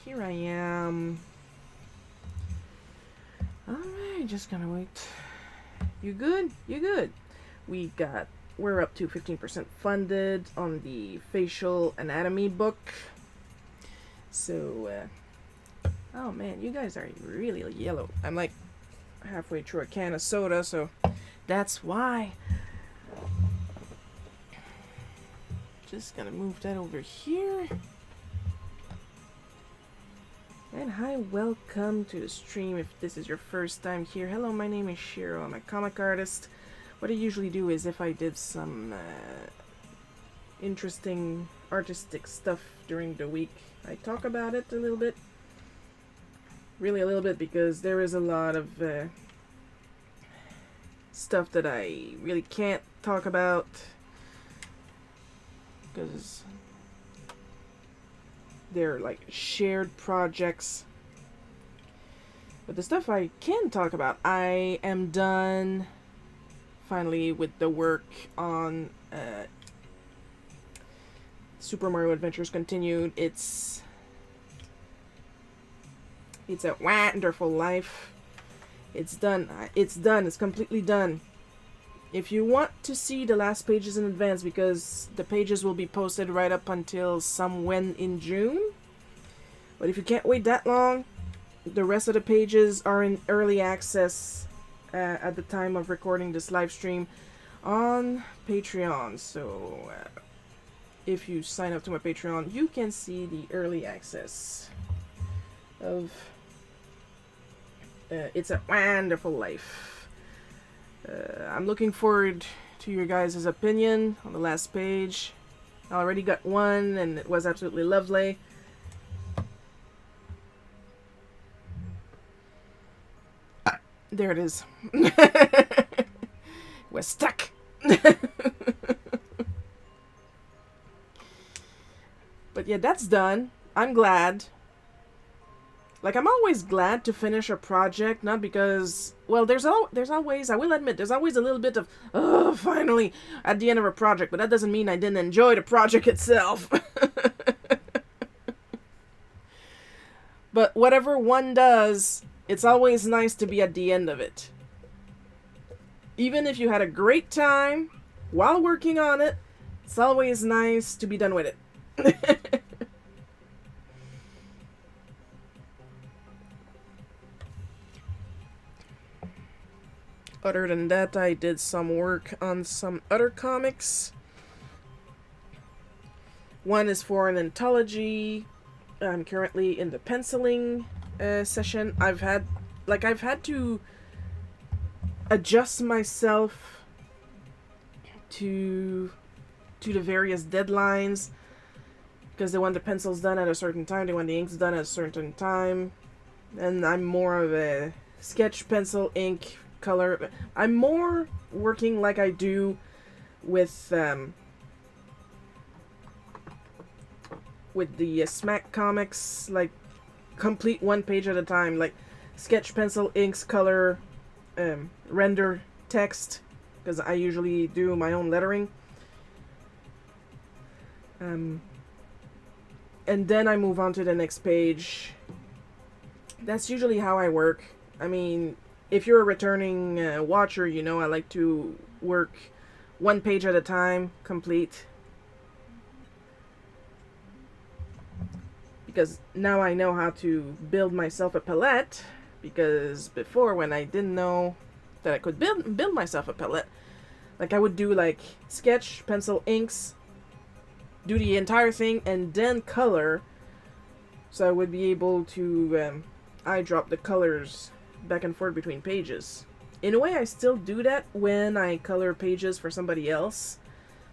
here I am. Alright, just gonna wait. You good? You good? We're up to 15% funded on the facial anatomy book. So, oh man, you guys are really yellow. I'm like halfway through a can of soda, so that's why. Just gonna move that over here. And hi, welcome to the stream if this is your first time here. Hello, my name is Shiro. I'm a comic artist. What I usually do is if I did some interesting artistic stuff during the week, I talk about it a little bit. Really a little bit, because there is a lot of stuff that I really can't talk about. Because they're like shared projects. But the stuff I can talk about, I am done finally with the work on Super Mario Adventures Continued. It's a wonderful life. It's done. It's done. It's completely done. If you want to see the last pages in advance, because the pages will be posted right up until somewhen in June. But if you can't wait that long, the rest of the pages are in early access at the time of recording this live stream on Patreon. So if you sign up to my Patreon, you can see the early access of It's a Wonderful Life. I'm looking forward to your guys' opinion on the last page. I already got one, and it was absolutely lovely. There it is. We're stuck. But yeah, that's done. I'm glad. Like, I'm always glad to finish a project, not because, well, there's always, I will admit, there's always a little bit of, oh, finally, at the end of a project, but that doesn't mean I didn't enjoy the project itself. But whatever one does, it's always nice to be at the end of it. Even if you had a great time while working on it, it's always nice to be done with it. Other than that, I did some work on some other comics. One is for an anthology. I'm currently in the penciling session. I've had to adjust myself to the various deadlines, because they want the pencils done at a certain time, they want the inks done at a certain time, and I'm more of a sketch, pencil, ink, color. I'm more working like I do with the Smack comics, like complete one page at a time, like sketch, pencil, inks, color, render, text, because I usually do my own lettering. And then I move on to the next page. That's usually how I work. I mean, if you're a returning watcher, you know I like to work one page at a time, complete. Because now I know how to build myself a palette. Because before, when I didn't know that I could build myself a palette, like I would do like sketch, pencil, inks, do the entire thing, and then color. So I would be able to eyedrop the colors back and forth between pages. In a way, I still do that when I color pages for somebody else.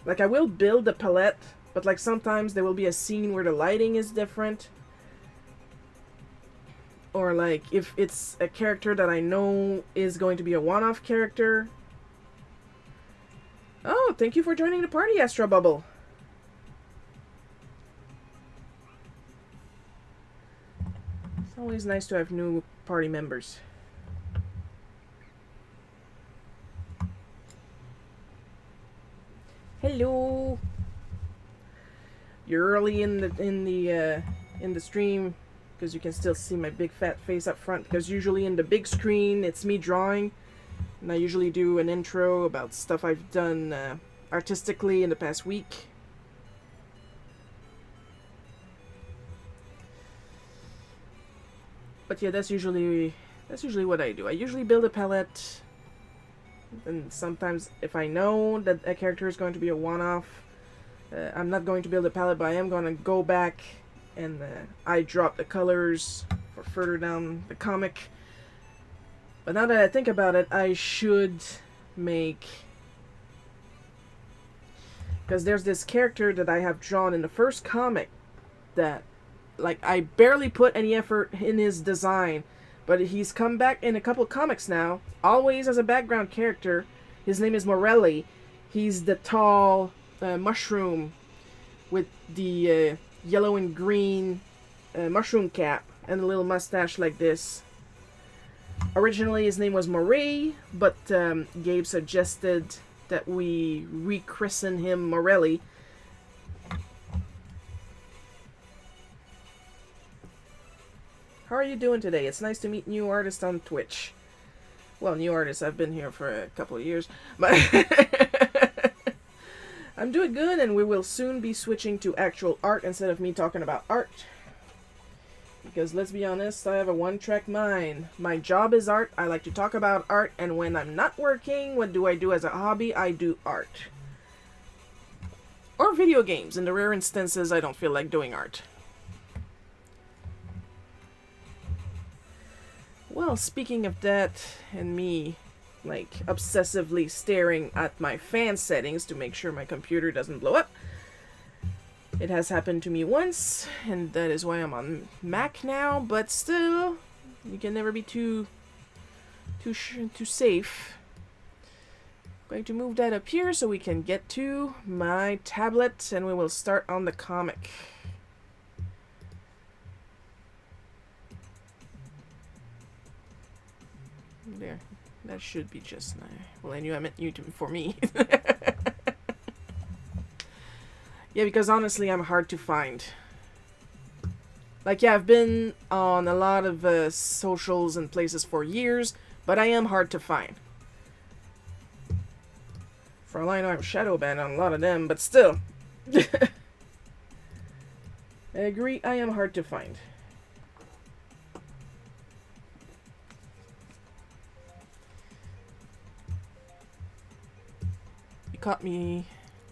Like, I will build a palette, but like sometimes there will be a scene where the lighting is different. Or like, if it's a character that I know is going to be a one-off character. Oh, thank you for joining the party, Astro Bubble. It's always nice to have new party members. Hello. You're early in the stream. because you can still see my big fat face up front, because usually in the big screen it's me drawing, and I usually do an intro about stuff I've done artistically in the past week. But yeah, that's usually what I do. I usually build a palette, and sometimes if I know that a character is going to be a one-off, I'm not going to build a palette, but I am going to go back and I drop the colors for further down the comic. But now that I think about it, I should make... Because there's this character that I have drawn in the first comic that, like, I barely put any effort in his design, but he's come back in a couple comics now, always as a background character. His name is Morelli. He's the tall mushroom with the yellow and green mushroom cap and a little mustache like this. Originally his name was Marie, but Gabe suggested that we rechristen him Morelli. How are you doing today? It's nice to meet new artists on Twitch. Well, new artists, I've been here for a couple of years, but I'm doing good, and we will soon be switching to actual art instead of me talking about art. Because let's be honest, I have a one-track mind. My job is art, I like to talk about art, and when I'm not working, what do I do as a hobby? I do art. Or video games, in the rare instances I don't feel like doing art. Well, speaking of that, and me, like, obsessively staring at my fan settings to make sure my computer doesn't blow up, it has happened to me once, and that is why I'm on Mac now, but still, you can never be too safe. I'm going to move that up here so we can get to my tablet, and we will start on the comic. There. That should be just nice. Well, I knew I meant you for me. Yeah, because honestly, I'm hard to find. Like, yeah, I've been on a lot of socials and places for years, but I am hard to find. For all I know, I'm shadow banned on a lot of them, but still. I agree, I am hard to find. Caught me...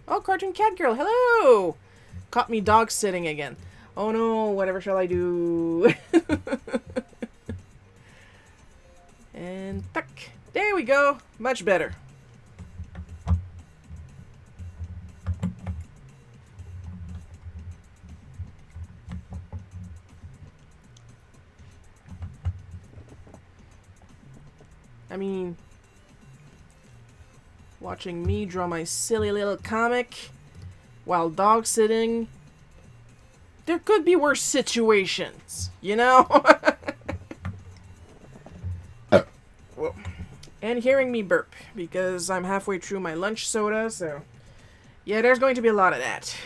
Oh, Cartoon Cat Girl, hello! Caught me dog sitting again. Oh no, whatever shall I do? And tuck. There we go. Much better. I mean... Watching me draw my silly little comic while dog sitting. There could be worse situations, you know? Whoa. And hearing me burp, because I'm halfway through my lunch soda, so... Yeah, there's going to be a lot of that.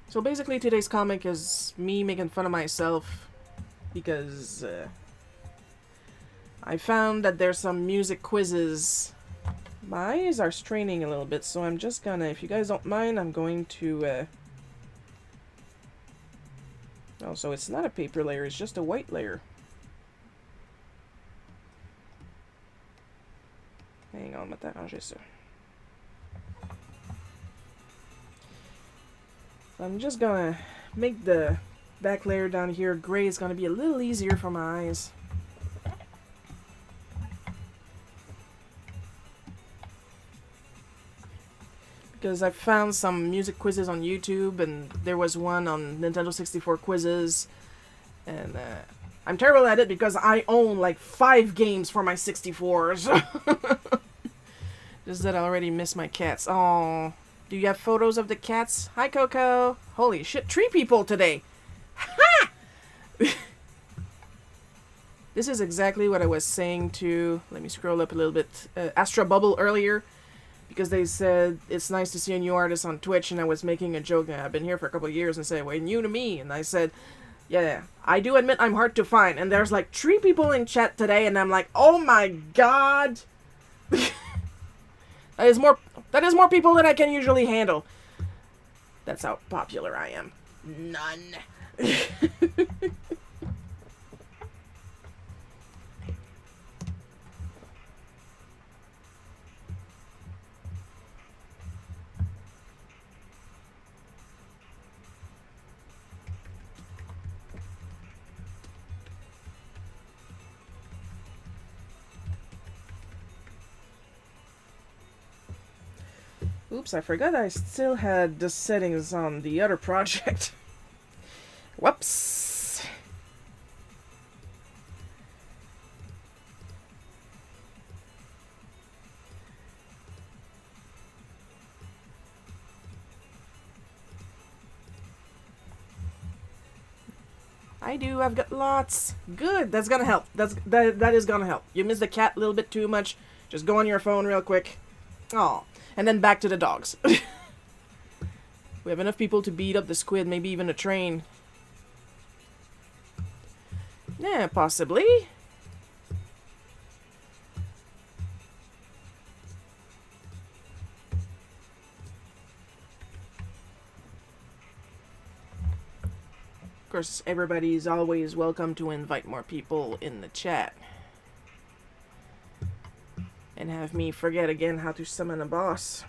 So basically today's comic is me making fun of myself. Because I found that there's some music quizzes. My eyes are straining a little bit, so I'm just gonna, if you guys don't mind, I'm going to... Oh, so it's not a paper layer, it's just a white layer. Hang on, on va t'arranger ça. I'm just gonna make the back layer down here gray. Is gonna be a little easier for my eyes. Because I found some music quizzes on YouTube, and there was one on Nintendo 64 quizzes, and I'm terrible at it because I own like 5 games for my 64s. Just that I already miss my cats. Oh, do you have photos of the cats? Hi, Coco. Holy shit, tree people today. Ha! This is exactly what I was saying to, let me scroll up a little bit, Astra Bubble earlier. because they said it's nice to see a new artist on Twitch, and I was making a joke. I've been here for a couple of years, and say, well, new to me. And I said, yeah, I do admit I'm hard to find. And there's like 3 people in chat today, and I'm like, oh my god. That is more people than I can usually handle. That's how popular I am. None. Oops, I forgot I still had the settings on the other project. Whoops. I do, I've got lots. Good, that's gonna help. That is gonna help. You missed the cat a little bit too much. Just go on your phone real quick. Aw. And then back to the dogs. We have enough people to beat up the squid, maybe even a train. Yeah, possibly. Of course, everybody's always welcome to invite more people in the chat. And have me forget again how to summon a boss.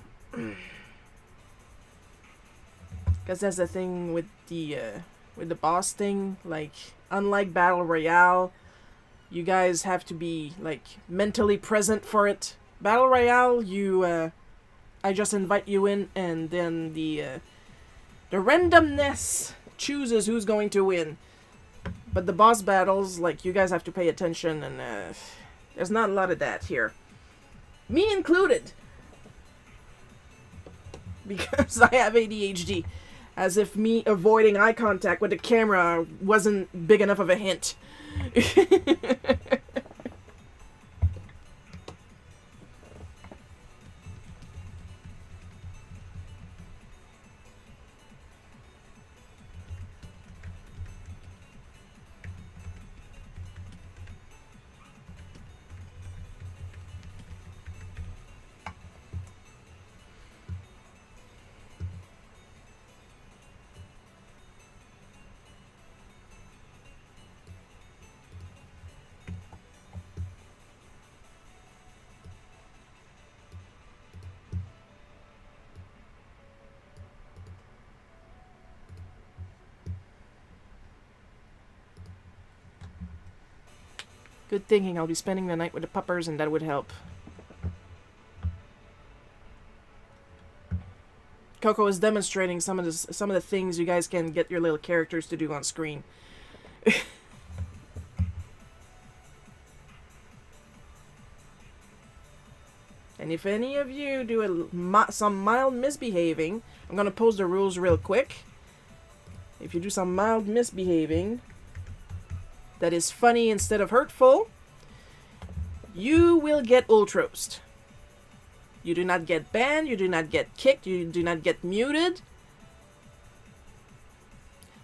Because that's the thing with the boss thing. Like, unlike Battle Royale, you guys have to be, like, mentally present for it. Battle Royale, I just invite you in, and then the randomness chooses who's going to win. But the boss battles, like, you guys have to pay attention, and there's not a lot of that here. Me included. Because I have ADHD. As if me avoiding eye contact with the camera wasn't big enough of a hint. Good thinking. I'll be spending the night with the puppers, and that would help. Coco is demonstrating some of the things you guys can get your little characters to do on screen. And if any of you do some mild misbehaving, I'm gonna post the rules real quick. If you do some mild misbehaving that is funny instead of hurtful, you will get ultrost. You do not get banned, you do not get kicked, you do not get muted.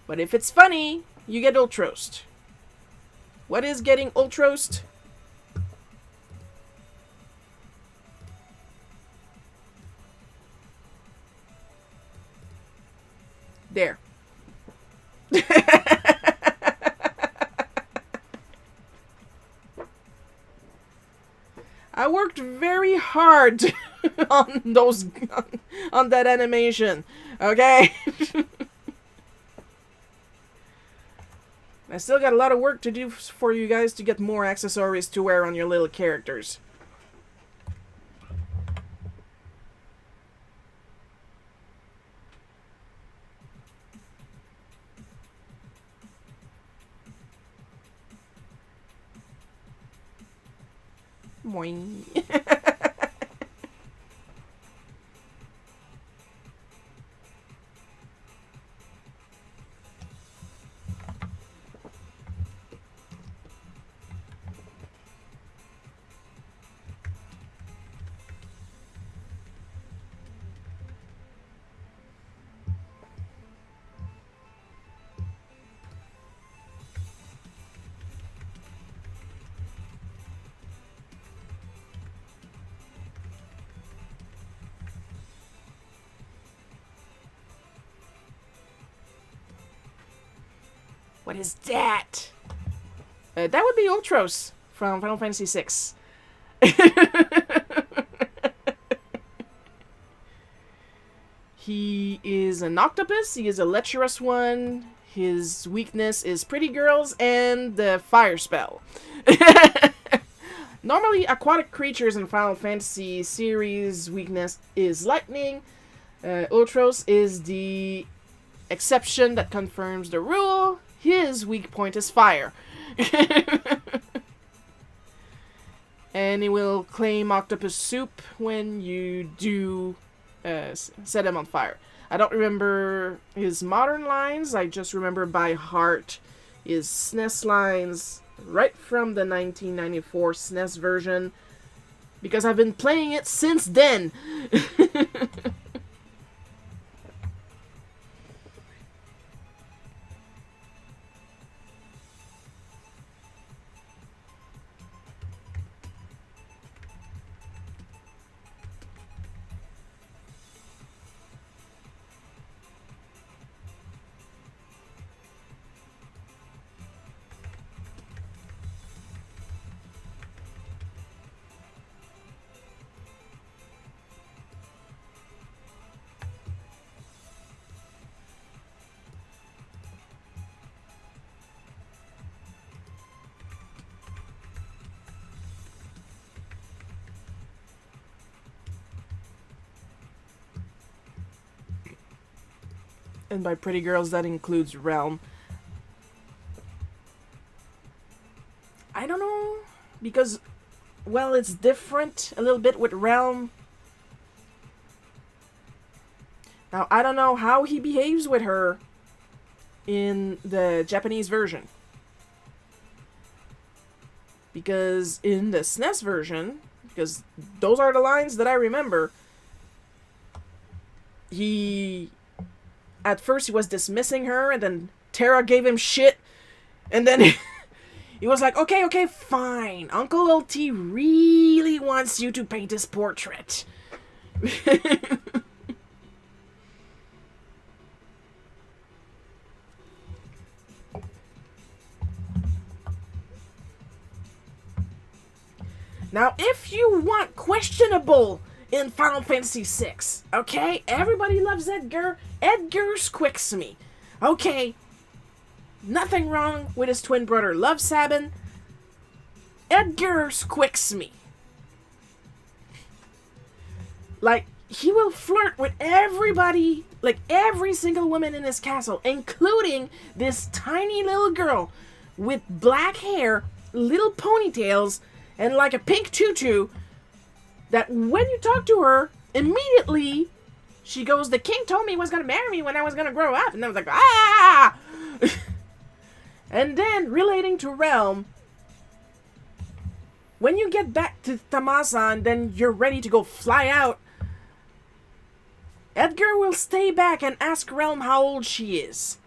But if it's funny, you get ultrost. What is getting ultrost? There. I worked very hard on that animation. Okay? I still got a lot of work to do for you guys to get more accessories to wear on your little characters. Boing. What is that? That would be Ultros from Final Fantasy VI. He is an octopus. He is a lecherous one. His weakness is pretty girls and the fire spell. Normally, aquatic creatures in Final Fantasy series weakness is lightning. Ultros is the exception that confirms the rule. His weak point is fire. And he will claim octopus soup when you do set him on fire. I don't remember his modern lines. I just remember by heart his SNES lines right from the 1994 SNES version, because I've been playing it since then. And by pretty girls, that includes Realm. I don't know, because, well, it's different a little bit with Realm. Now, I don't know how he behaves with her in the Japanese version. Because in the SNES version, because those are the lines that I remember, at first he was dismissing her, and then Terra gave him shit, and then he was like, okay, fine. Uncle LT really wants you to paint his portrait. Now, if you want questionable in Final Fantasy VI, okay? Everybody loves Edgar. Edgar squicks me. Okay. Nothing wrong with his twin brother, Love Sabin. Edgar squicks me. Like, he will flirt with everybody, like every single woman in his castle, including this tiny little girl with black hair, little ponytails, and like a pink tutu, that when you talk to her, immediately she goes, the king told me he was going to marry me when I was going to grow up. And I was like, ah! And then, relating to Realm, when you get back to Tamasa and then you're ready to go fly out, Edgar will stay back and ask Realm how old she is.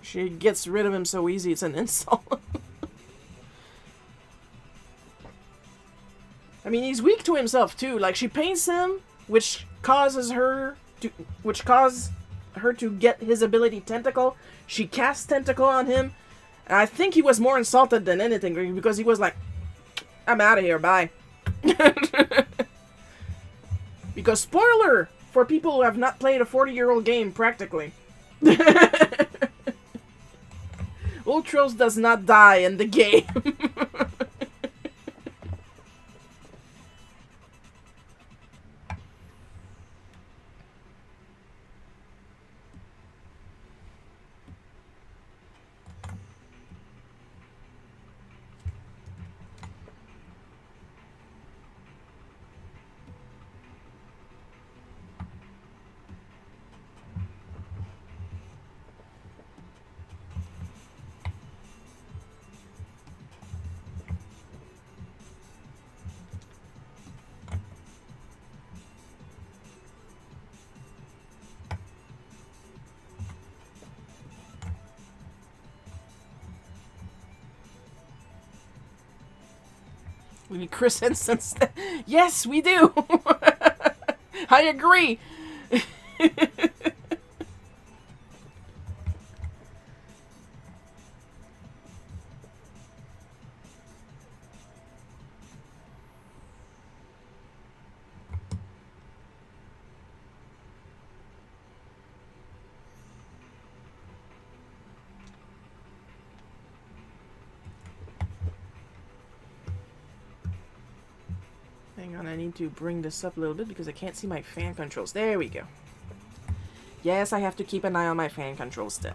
She gets rid of him so easy, it's an insult. I mean, he's weak to himself too. Like, she paints him, which causes her to get his ability Tentacle. She casts Tentacle on him. And I think he was more insulted than anything, because he was like, I'm out of here, bye. Because, spoiler, for people who have not played a 40-year-old game, practically. Ultros does not die in the game. We need Chris Henson. Yes, we do. I agree. Hang on, I need to bring this up a little bit because I can't see my fan controls. There we go. Yes, I have to keep an eye on my fan controls still.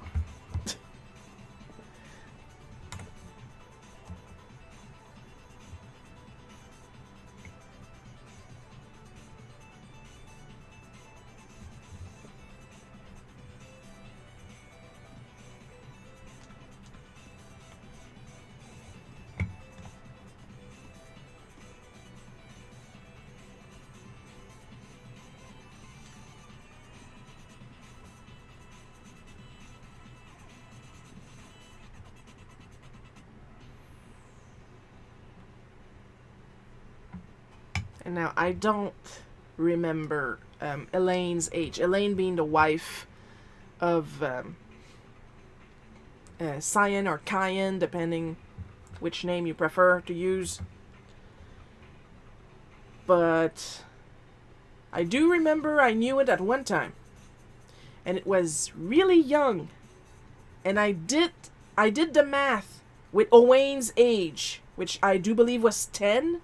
And now I don't remember Elaine's age. Elaine being the wife of Cyan or Cayenne, depending which name you prefer to use. But I do remember I knew it at one time. And it was really young. And I did the math with Owain's age, which I do believe was 10.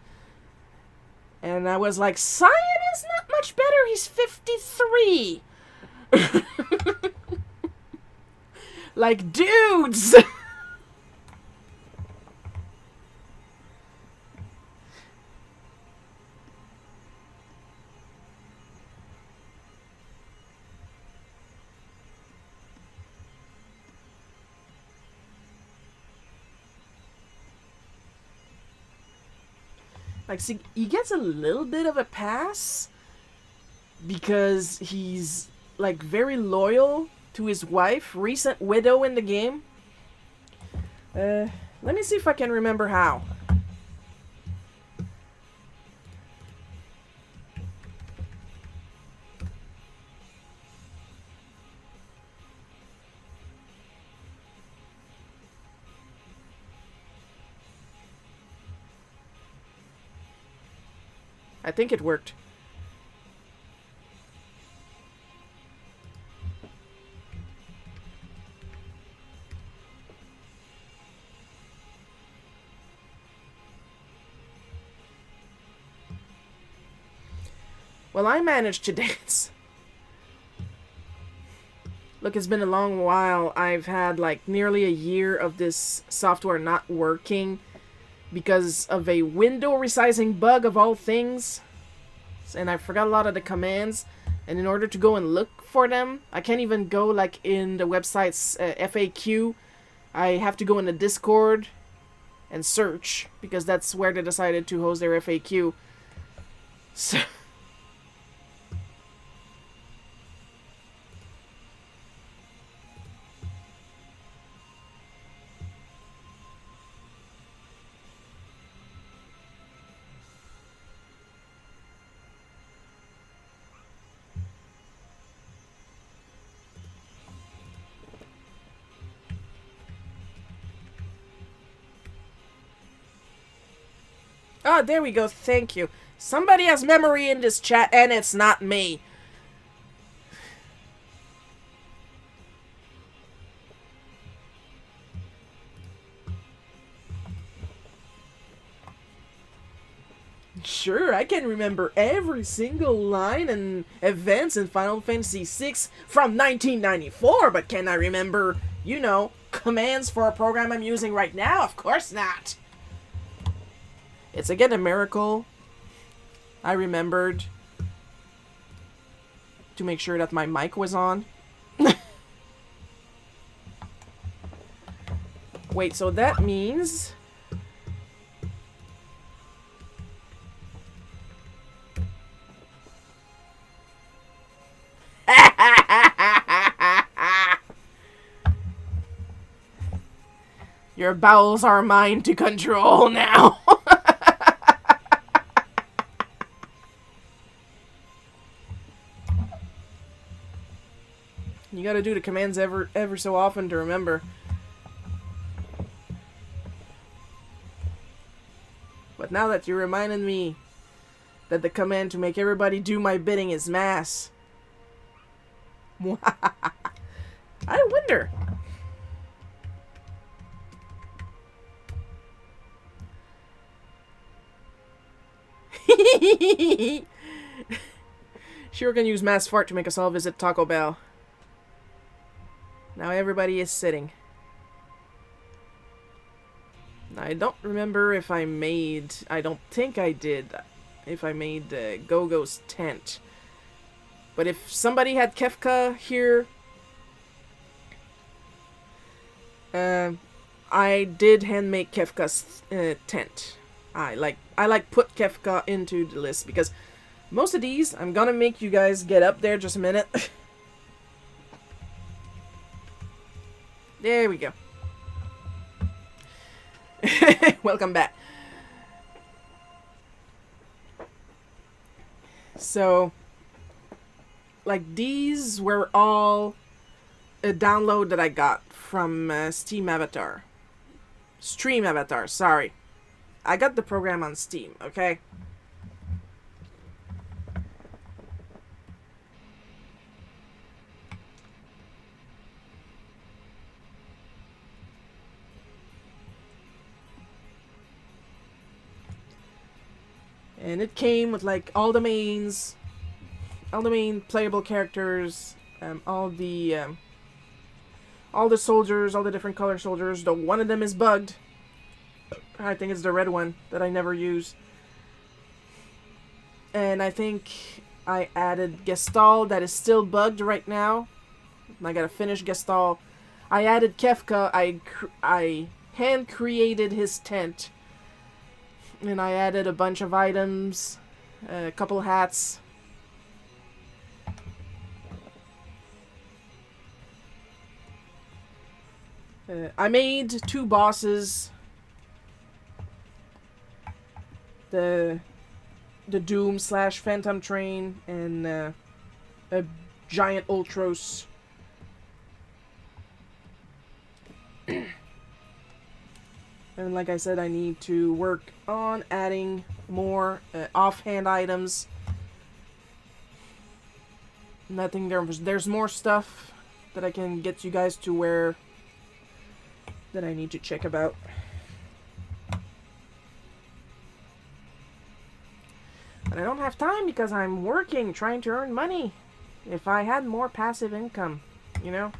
And I was like, Cyan is not much better, he's 53. Like, dudes! Like, see, he gets a little bit of a pass because he's, like, very loyal to his wife, recent widow in the game. Let me see if I can remember how. I think it worked. Well, I managed to dance. Look, it's been a long while. I've had like nearly a year of this software not working because of a window resizing bug of all things. And I forgot a lot of the commands. And in order to go and look for them, I can't even go like in the website's FAQ. I have to go in the Discord and search because that's where they decided to host their FAQ. So... Oh, there we go. Thank you. Somebody has memory in this chat, and it's not me. Sure, I can remember every single line and events in Final Fantasy VI from 1994, but can I remember, you know, commands for a program I'm using right now? Of course not. It's again a miracle. I remembered to make sure that my mic was on. Wait, so that means... Your bowels are mine to control now. gotta do the commands ever so often to remember. But now that you reminded me that the command to make everybody do my bidding is mass. I wonder. Sure can use mass fart to make us all visit Taco Bell. Now everybody is sitting. I don't remember if I made... I don't think I did. If I made Go-Go's tent. But if somebody had Kefka here... I did handmake Kefka's tent. I put Kefka into the list because most of these I'm gonna make you guys get up there just a minute. There we go. Welcome back. So, like, these were all a download that I got from Steam Avatar. Stream Avatar, sorry. I got the program on Steam, okay? And it came with like all the main playable characters, all the soldiers, all the different color soldiers. Though one of them is bugged. I think it's the red one that I never use. And I think I added Gestalt that is still bugged right now. I gotta finish Gestalt. I added Kefka. I hand created his tent. And I added a bunch of items, a couple hats. I made 2 bosses. The Doom / Phantom Train and a giant Ultros. And like I said, I need to work on adding more offhand items. And I think there's more stuff that I can get you guys to where that I need to check about. But I don't have time because I'm working, trying to earn money. If I had more passive income, you know?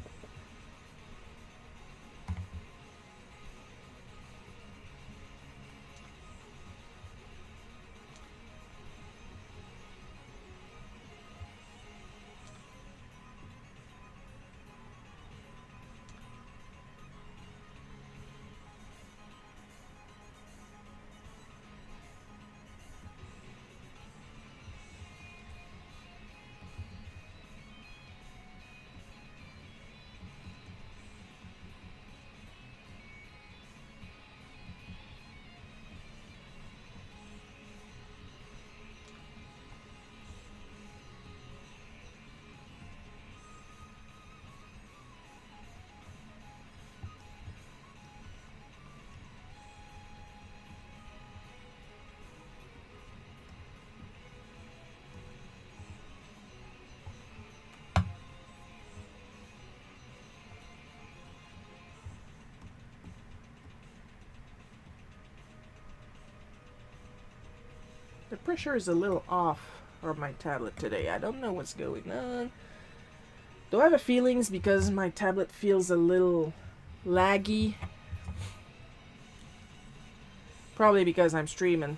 The pressure is a little off on my tablet today. I don't know what's going on. Do I have a feelings because my tablet feels a little laggy? Probably because I'm streaming.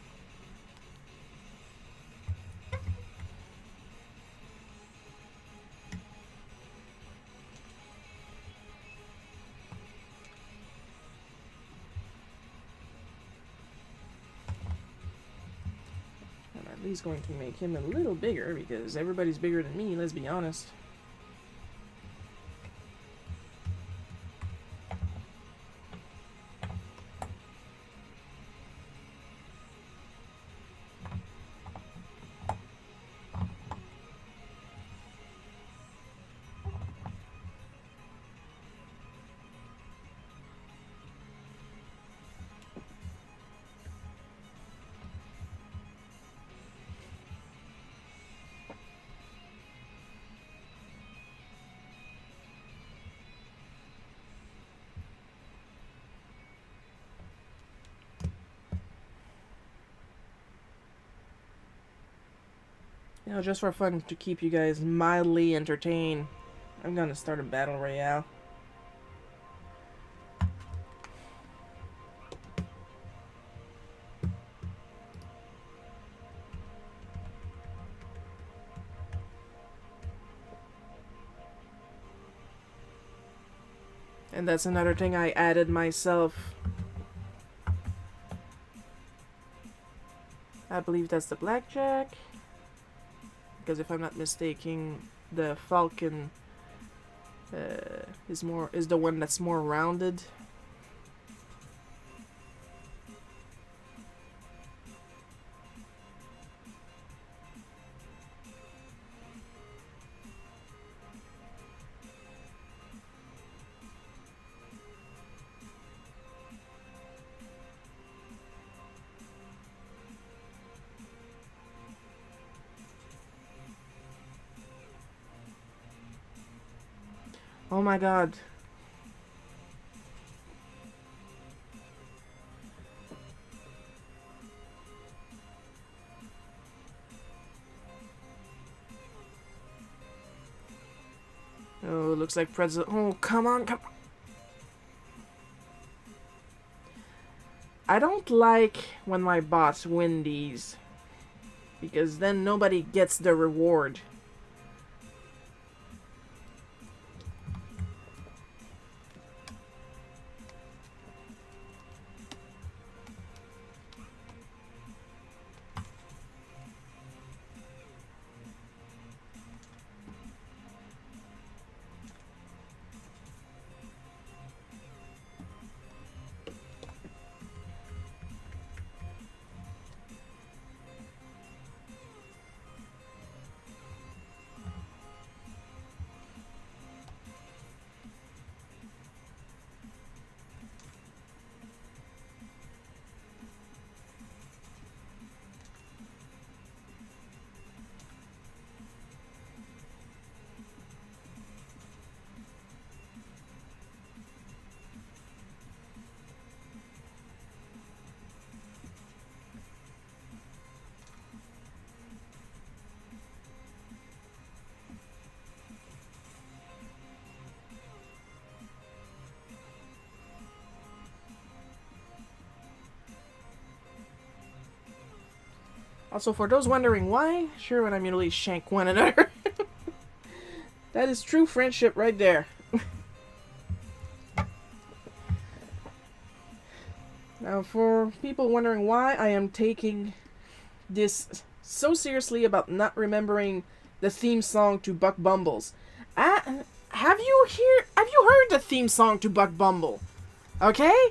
He's going to make him a little bigger because everybody's bigger than me, let's be honest. You know, just for fun, to keep you guys mildly entertained, I'm gonna start a battle royale. And that's another thing I added myself. I believe that's the blackjack. Because if I'm not mistaken, the falcon is the one that's more rounded. Oh my god. Oh, it looks like pretzel. Oh, come on, come on. I don't like when my bots win these, because then nobody gets the reward. Also, for those wondering why, sure, when I mutually shank one another. That is true friendship right there. Now, for people wondering why I am taking this so seriously about not remembering the theme song to Buck Bumbles, have you heard the theme song to Buck Bumble? Okay?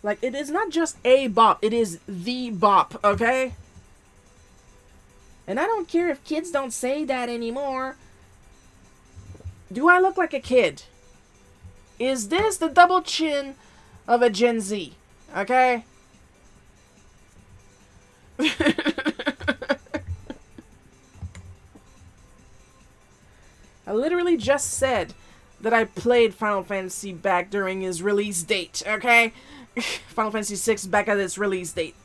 Like, it is not just a bop, it is the bop, okay? And I don't care if kids don't say that anymore. Do I look like a kid? Is this the double chin of a Gen Z? Okay? I literally just said that I played Final Fantasy back during his release date, okay? Final Fantasy VI back at its release date.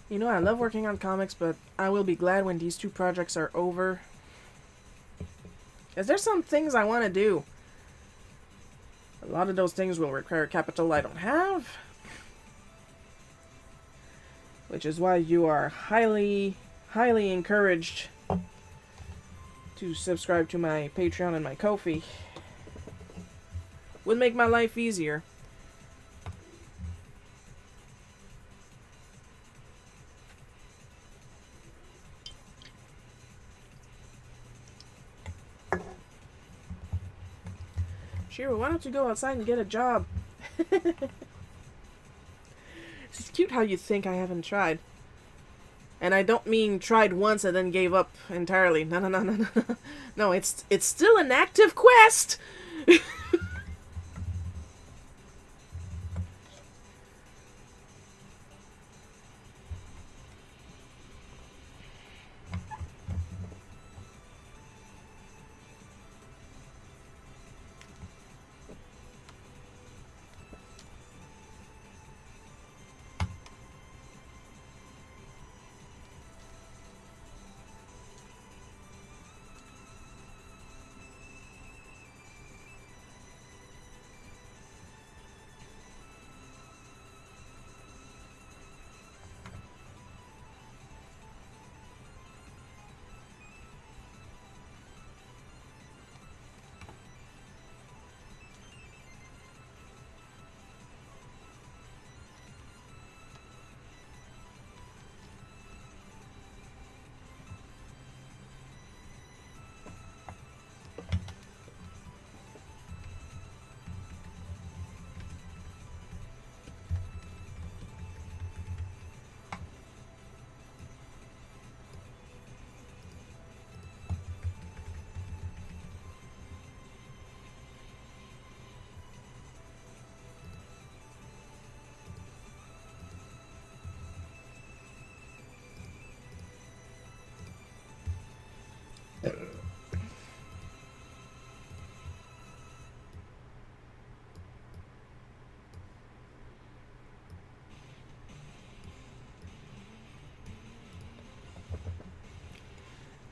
You know, I love working on comics, but I will be glad when these two projects are over. Because there's some things I want to do. A lot of those things will require capital I don't have. which is why you are highly, highly encouraged to subscribe to my Patreon and my Ko-fi. Would make my life easier. Shira, why don't you go outside and get a job? It's cute how you think I haven't tried. And I don't mean tried once and then gave up entirely. No, no, no, no, no. No, it's still an active quest!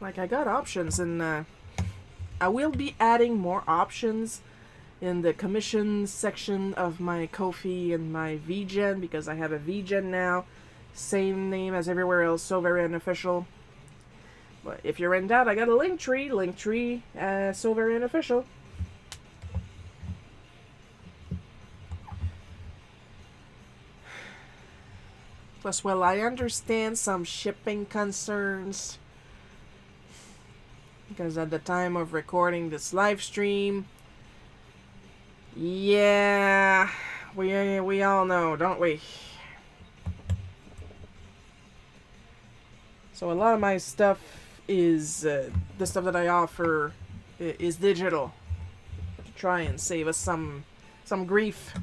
Like, I got options, and I will be adding more options in the commissions section of my Ko-fi and my VGen, because I have a VGen now. Same name as everywhere else, so very unofficial. But if you're in doubt, I got a Linktree, so very unofficial. Plus, well, I understand some shipping concerns, because at the time of recording this live stream, yeah, we all know, don't we? So a lot of my stuff is, the stuff that I offer is digital, to try and save us some grief.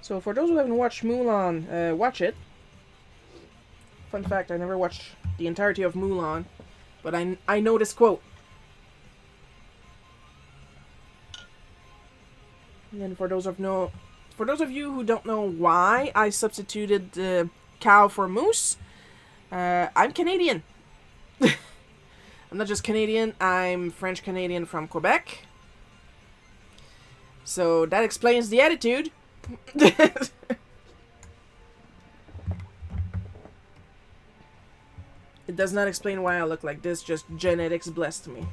So for those who haven't watched Mulan, watch it. Fun fact, I never watched the entirety of Mulan, but I know this quote. And then for those of you who don't know why I substituted cow for moose, I'm Canadian. I'm not just Canadian, I'm French Canadian from Quebec. So that explains the attitude. It does not explain why I look like this, just genetics blessed me.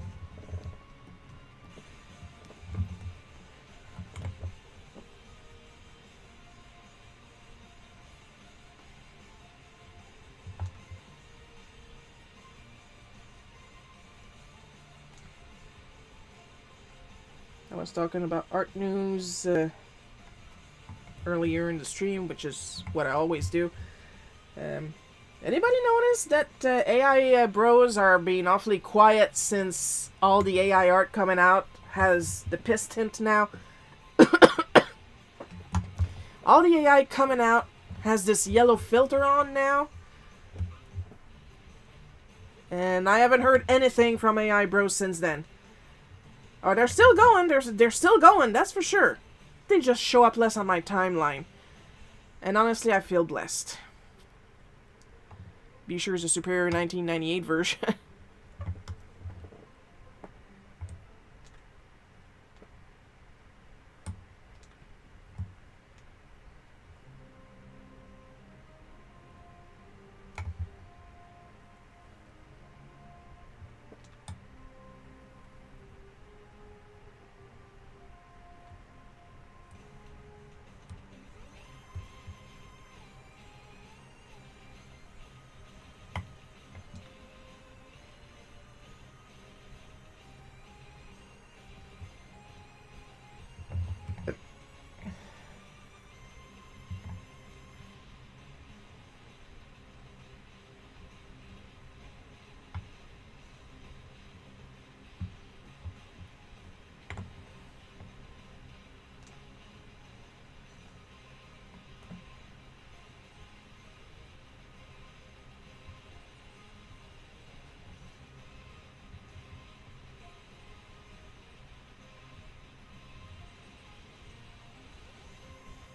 I was talking about art news earlier in the stream, which is what I always do. Anybody notice that AI bros are being awfully quiet since all the AI art coming out has the piss tint now? All the AI coming out has this yellow filter on now. And I haven't heard anything from AI bros since then. Oh, they're still going. They're still going, that's for sure. They just show up less on my timeline. And honestly, I feel blessed. Be sure is a superior 1998 version.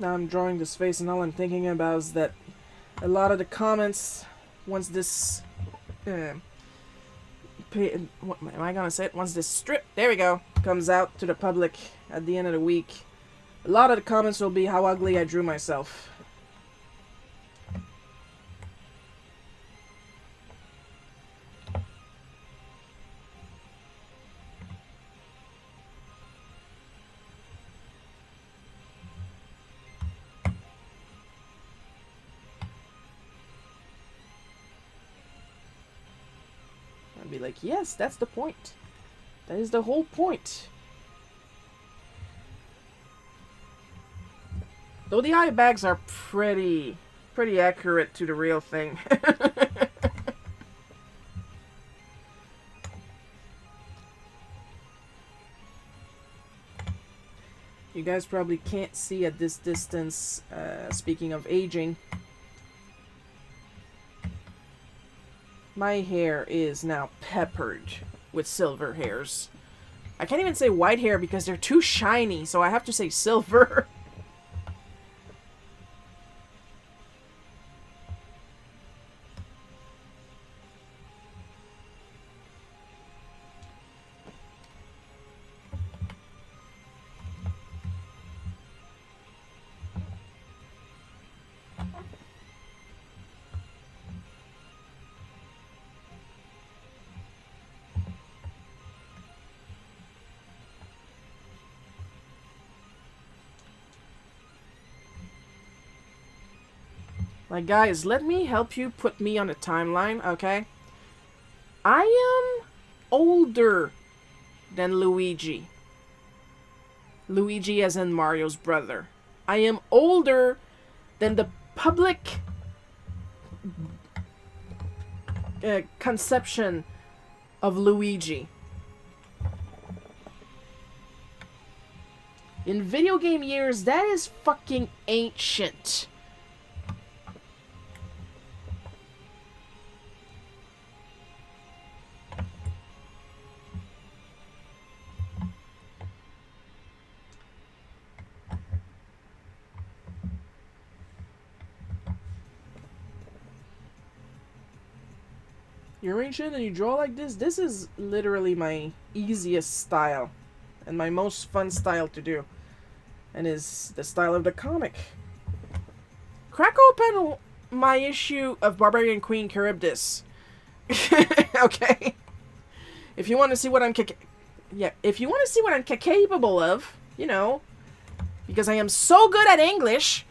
Now I'm drawing this face and all I'm thinking about is that a lot of the comments, once this... what am I gonna say it? Once this strip, there we go, comes out to the public at the end of the week, a lot of the comments will be how ugly I drew myself. Be like, yes, that's the point. That is the whole point. Though the eye bags are pretty accurate to the real thing. You guys probably can't see at this distance, speaking of aging. My hair is now peppered with silver hairs. I can't even say white hair because they're too shiny, so I have to say silver. Like, guys, let me help you put me on a timeline, okay? I am older than Luigi. Luigi as in Mario's brother. I am older than the public conception of Luigi. In video game years, that is fucking ancient. You're ancient and you draw like this? This is literally my easiest style. And my most fun style to do. And is the style of the comic. Crack open my issue of Barbarian Queen Charybdis. Okay? If you want to see what I'm if you want to see what I'm capable of, you know, because I am so good at English.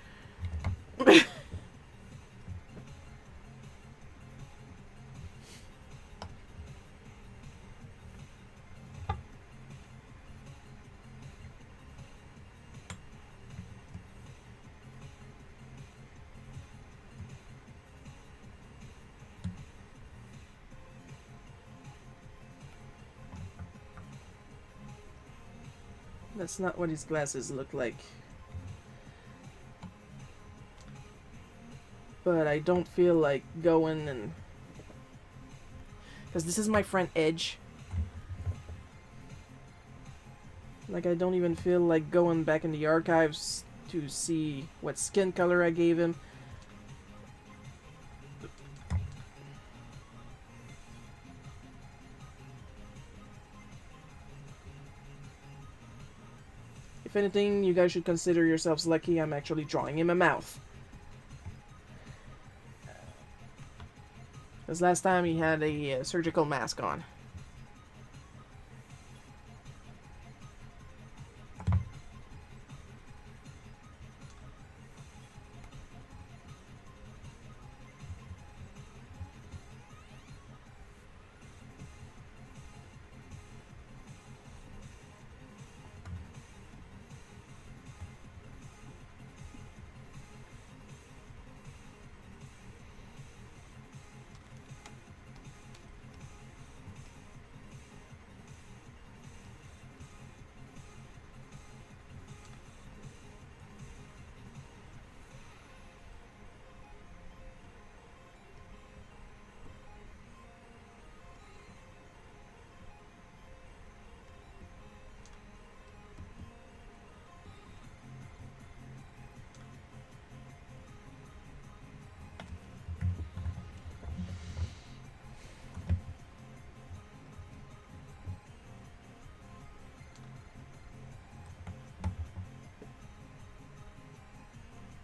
That's not what his glasses look like. But I don't feel like going and... Because this is my friend Edge. Like, I don't even feel like going back in the archives to see what skin color I gave him. If anything, you guys should consider yourselves lucky I'm actually drawing him a mouth. Because last time he had a surgical mask on.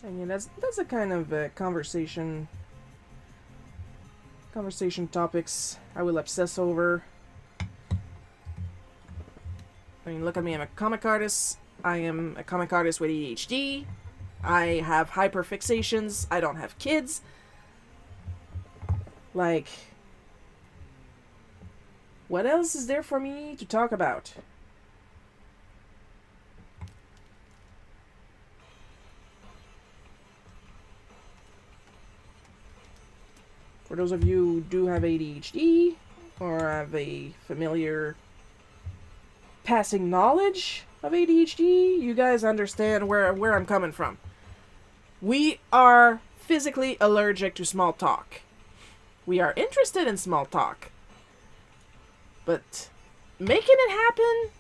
And yeah, that's a kind of conversation topics I will obsess over. I mean, look at me, I'm a comic artist. I am a comic artist with ADHD. I have hyperfixations. I don't have kids. Like, what else is there for me to talk about? For those of you who do have ADHD, or have a familiar passing knowledge of ADHD, you guys understand where I'm coming from. We are physically allergic to small talk. We are interested in small talk. But making it happen,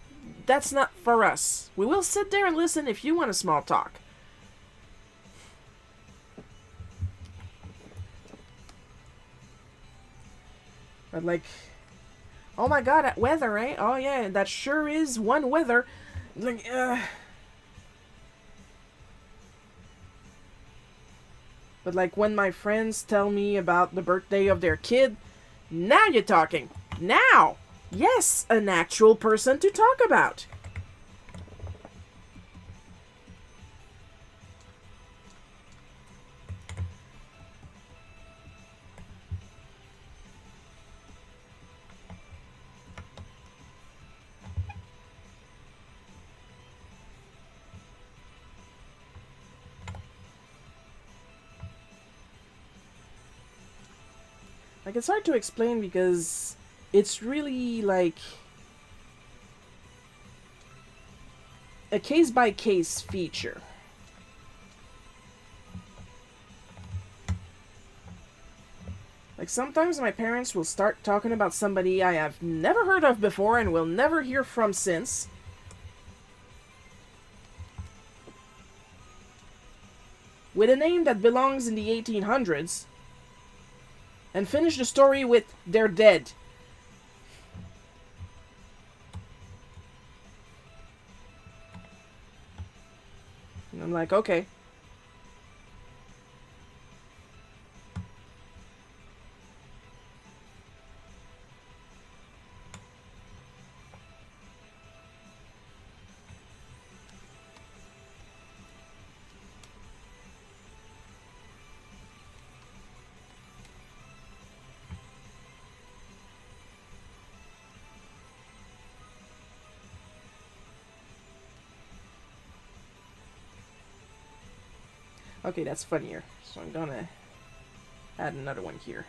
that's not for us. We will sit there and listen if you want a small talk. But like, oh my god, that weather, eh? Oh yeah, that sure is one weather. Like, But like when my friends tell me about the birthday of their kid, now you're talking. Now! Yes, an actual person to talk about. Like, it's hard to explain because it's really, like, a case-by-case feature. Like, sometimes my parents will start talking about somebody I have never heard of before and will never hear from since. With a name that belongs in the 1800s. And finish the story with, they're dead. And I'm like, okay. Okay, that's funnier. So I'm gonna add another one here.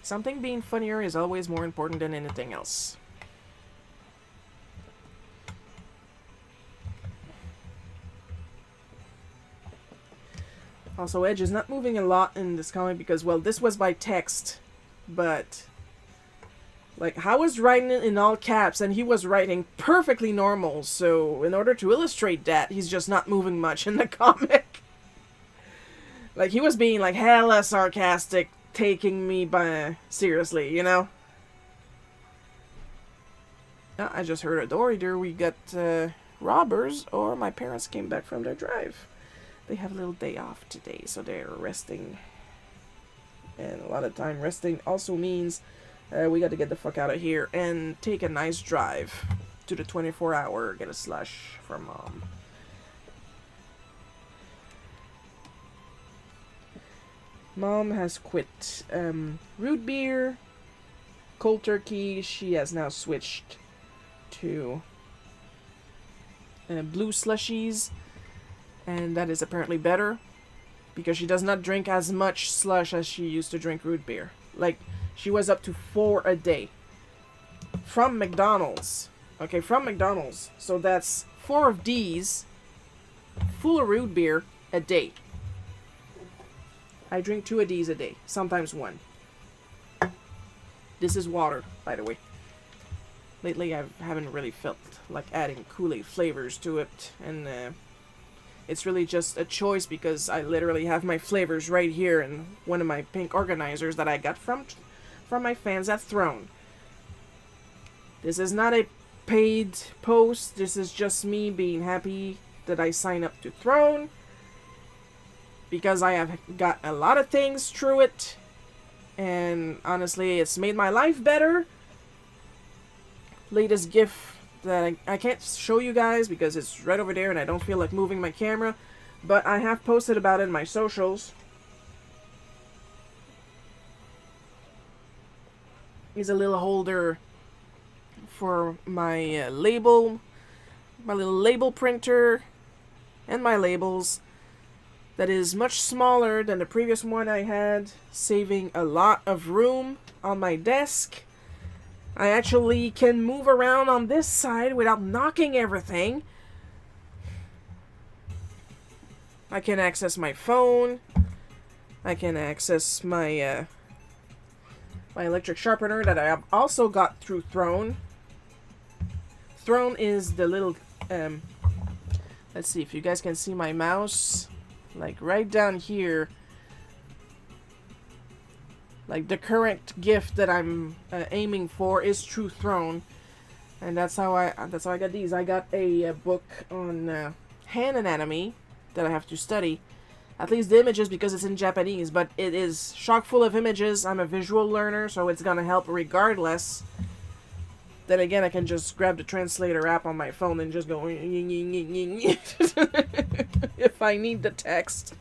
Something being funnier is always more important than anything else. Also, Edge is not moving a lot in this comic because, well, this was by text, but... like, I was writing it in all caps, and he was writing perfectly normal, so in order to illustrate that, he's just not moving much in the comic. Like, he was being, like, hella sarcastic, taking me by seriously, you know? Oh, I just heard a door. Either we got robbers, or my parents came back from their drive. They have a little day off today, so they're resting. And a lot of time resting also means... we got to get the fuck out of here and take a nice drive to the 24-hour, get a slush for Mom. Mom has quit root beer, cold turkey. She has now switched to blue slushies, and that is apparently better because she does not drink as much slush as she used to drink root beer. Like, she was up to 4 a day. From McDonald's. Okay, from McDonald's. So that's 4 of these full of root beer a day. I drink 2 of these a day. Sometimes 1. This is water, by the way. Lately, I haven't really felt like adding Kool-Aid flavors to it. And it's really just a choice because I literally have my flavors right here in one of my pink organizers that I got from my fans at Throne. This is not a paid post. This is just me being happy that I sign up to Throne. Because I have got a lot of things through it. And honestly, it's made my life better. Latest GIF that I can't show you guys because it's right over there and I don't feel like moving my camera. But I have posted about it in my socials. Is a little holder for my label, my little label printer, and my labels. That is much smaller than the previous one I had, saving a lot of room on my desk. I actually can move around on this side without knocking everything. I can access my phone. I can access my my electric sharpener that I have also got through Throne. Throne is the little let's see if you guys can see my mouse. Like right down here, like the current gift that I'm aiming for is True Throne, and that's how I got these. I got a book on hand anatomy that I have to study, at least the images because it's in Japanese, but it is chock full of images. I'm a visual learner, so it's gonna help regardless. Then again, I can just grab the translator app on my phone and just go if I need the text.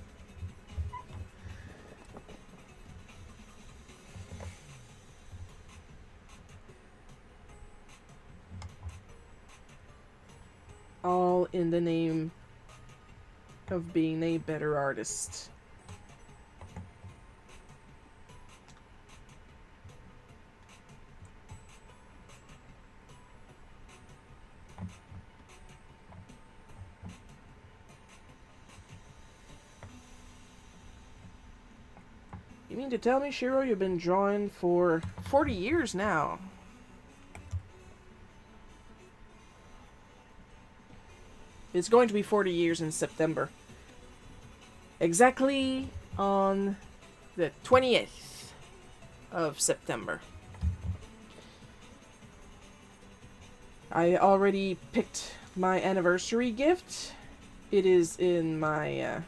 All in the name of being a better artist. You mean to tell me, Shiro, you've been drawing for 40 years now? It's going to be 40 years in September. Exactly on the 20th of September. I already picked my anniversary gift. It is in my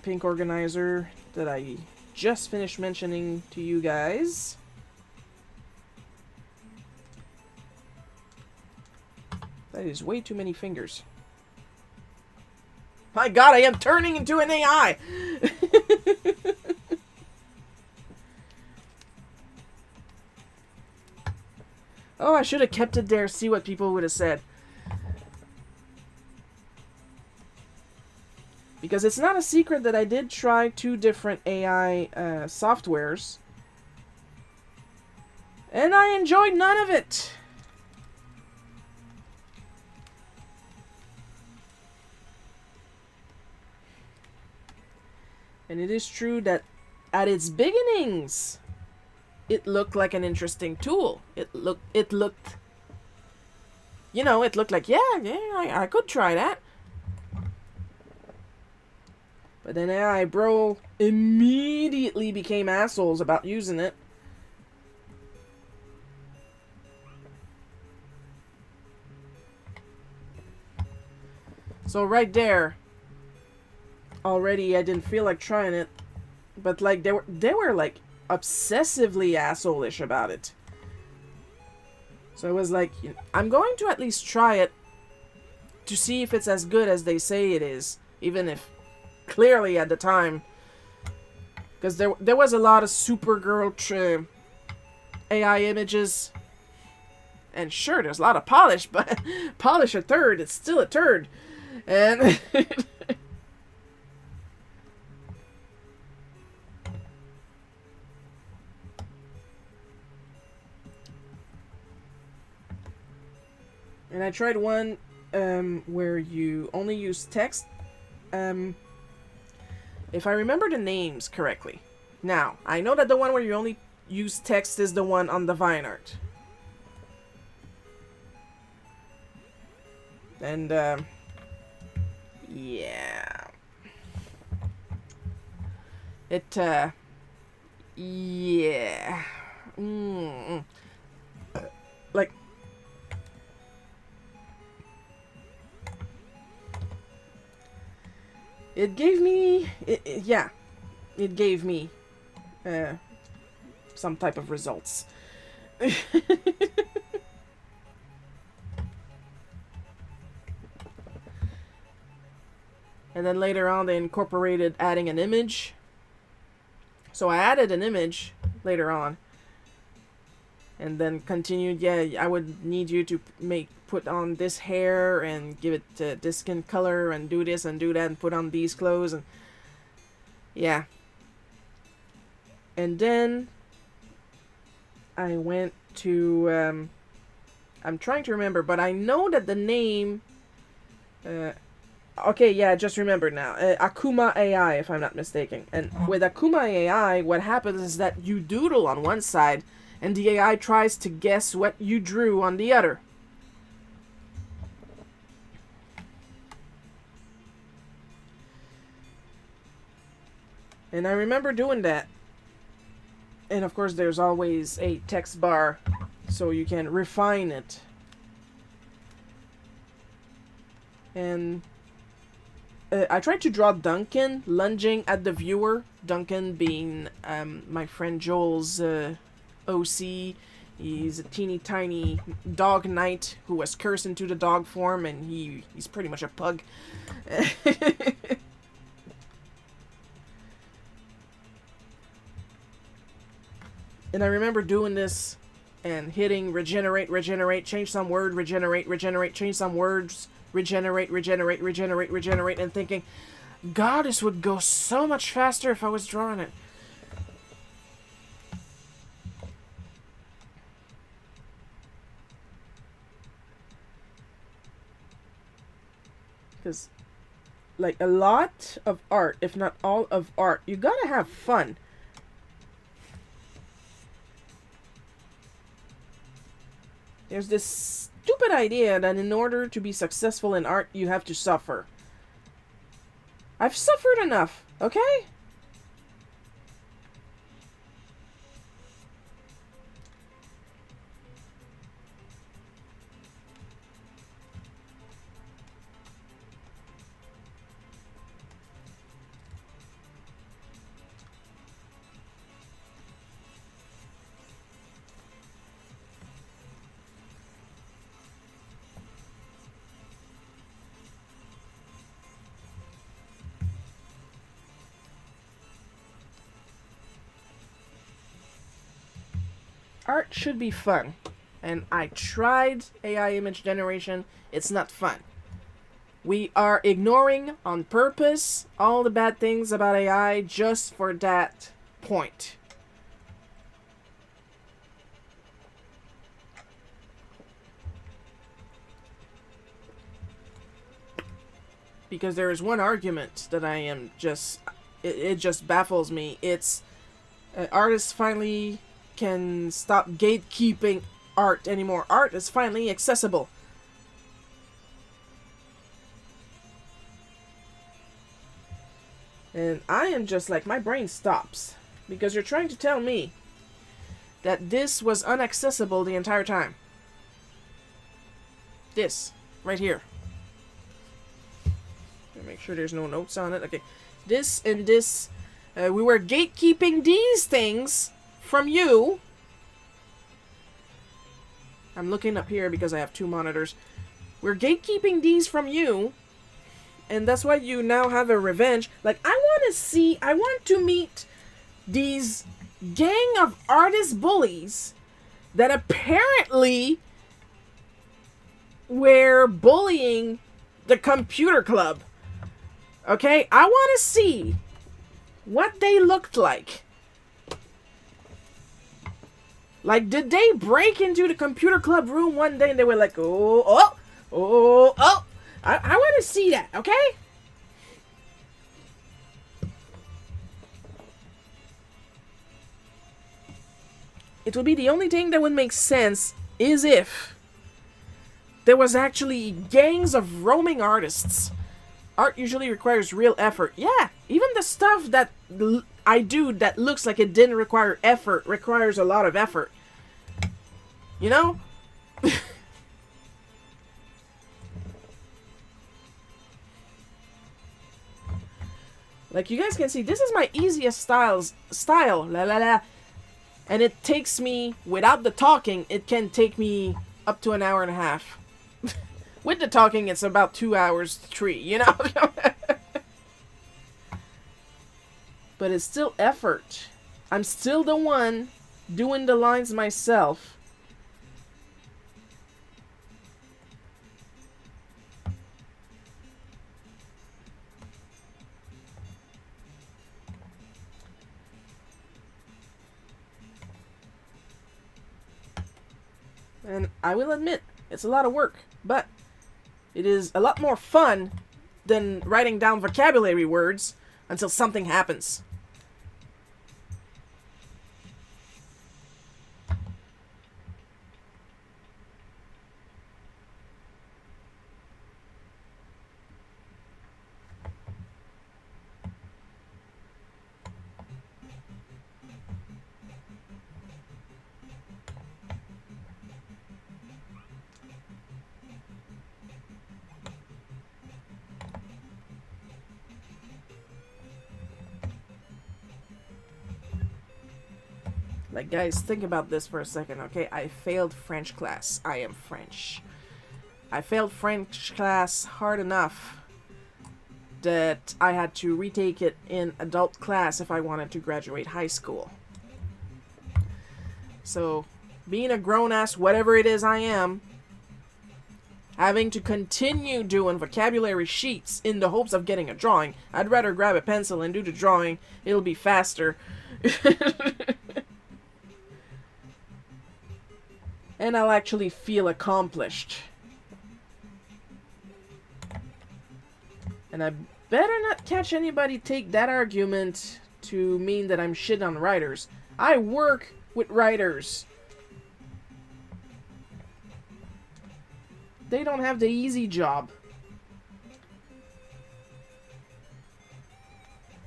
pink organizer that I just finished mentioning to you guys. That is way too many fingers. My god, I am turning into an AI! Oh, I should have kept it there, see what people would have said. Because it's not a secret that I did try 2 different AI softwares. And I enjoyed none of it! And it is true that at its beginnings, it looked like an interesting tool. It looked, you know, it looked like, yeah, I could try that. But then AI bro immediately became assholes about using it. So right there, already I didn't feel like trying it, but like they were like obsessively asshole-ish about it. So I was like, I'm going to at least try it to see if it's as good as they say it is, even if clearly at the time, because there was a lot of Supergirl AI images, and sure, there's a lot of polish, but polish a turd, it's still a turd, and and I tried one where you only use text. If I remember the names correctly. Now, I know that the one where you only use text is the one on the Vine art. And, yeah. It, yeah. Like, it gave me, yeah, it gave me some type of results. And then later on they incorporated adding an image. So I added an image later on. And then continued, yeah, I would need you to put on this hair and give it this skin color and do this and do that and put on these clothes and yeah. And then I went to I'm trying to remember, but I know that the name okay, yeah, I just remembered now. Akuma AI, if I'm not mistaken. And with Akuma AI, what happens is that you doodle on one side and the AI tries to guess what you drew on the other. And I remember doing that. And of course there's always a text bar so you can refine it. And I tried to draw Duncan lunging at the viewer. Duncan being my friend Joel's OC. He's a teeny tiny dog knight who was cursed into the dog form, and he's pretty much a pug. And I remember doing this and hitting regenerate, change some word, regenerate, change some words, regenerate, and thinking, God, this would go so much faster if I was drawing it. Because like a lot of art, if not all of art, you gotta have fun. There's this stupid idea that in order to be successful in art, you have to suffer. I've suffered enough, okay? Art should be fun. And I tried AI image generation. It's not fun. We are ignoring on purpose all the bad things about AI just for that point. Because there is one argument that I am just... It just baffles me. It's... artists finally can stop gatekeeping art anymore. Art is finally accessible. And I am just like, my brain stops. Because you're trying to tell me that this was inaccessible the entire time. This, right here. Make sure there's no notes on it. Okay. This and this. We were gatekeeping these things from you. I'm looking up here because I have two monitors. We're gatekeeping these from you. And that's why you now have a revenge. Like, I want to meet these gang of artist bullies that apparently were bullying the computer club. Okay? I want to see what they looked like. Like, did they break into the computer club room one day and they were like, oh. I want to see that, okay? It would be the only thing that would make sense is if there was actually gangs of roaming artists. Art usually requires real effort. Yeah, even the stuff that I do that looks like it didn't require effort requires a lot of effort. You know? Like, you guys can see, this is my easiest style, la la la. And it takes me, without the talking, it can take me up to an hour and a half. With the talking, it's about 2 hours, 3, you know? But it's still effort. I'm still the one doing the lines myself. And I will admit, it's a lot of work, but it is a lot more fun than writing down vocabulary words until something happens. Like, guys, think about this for a second, okay? I failed French class. I am French. I failed French class hard enough that I had to retake it in adult class if I wanted to graduate high school. So, being a grown-ass, whatever it is I am, having to continue doing vocabulary sheets in the hopes of getting a drawing, I'd rather grab a pencil and do the drawing. It'll be faster. And I'll actually feel accomplished. And Better not catch anybody take that argument to mean that I'm shit on writers. I work with writers. They don't have the easy job.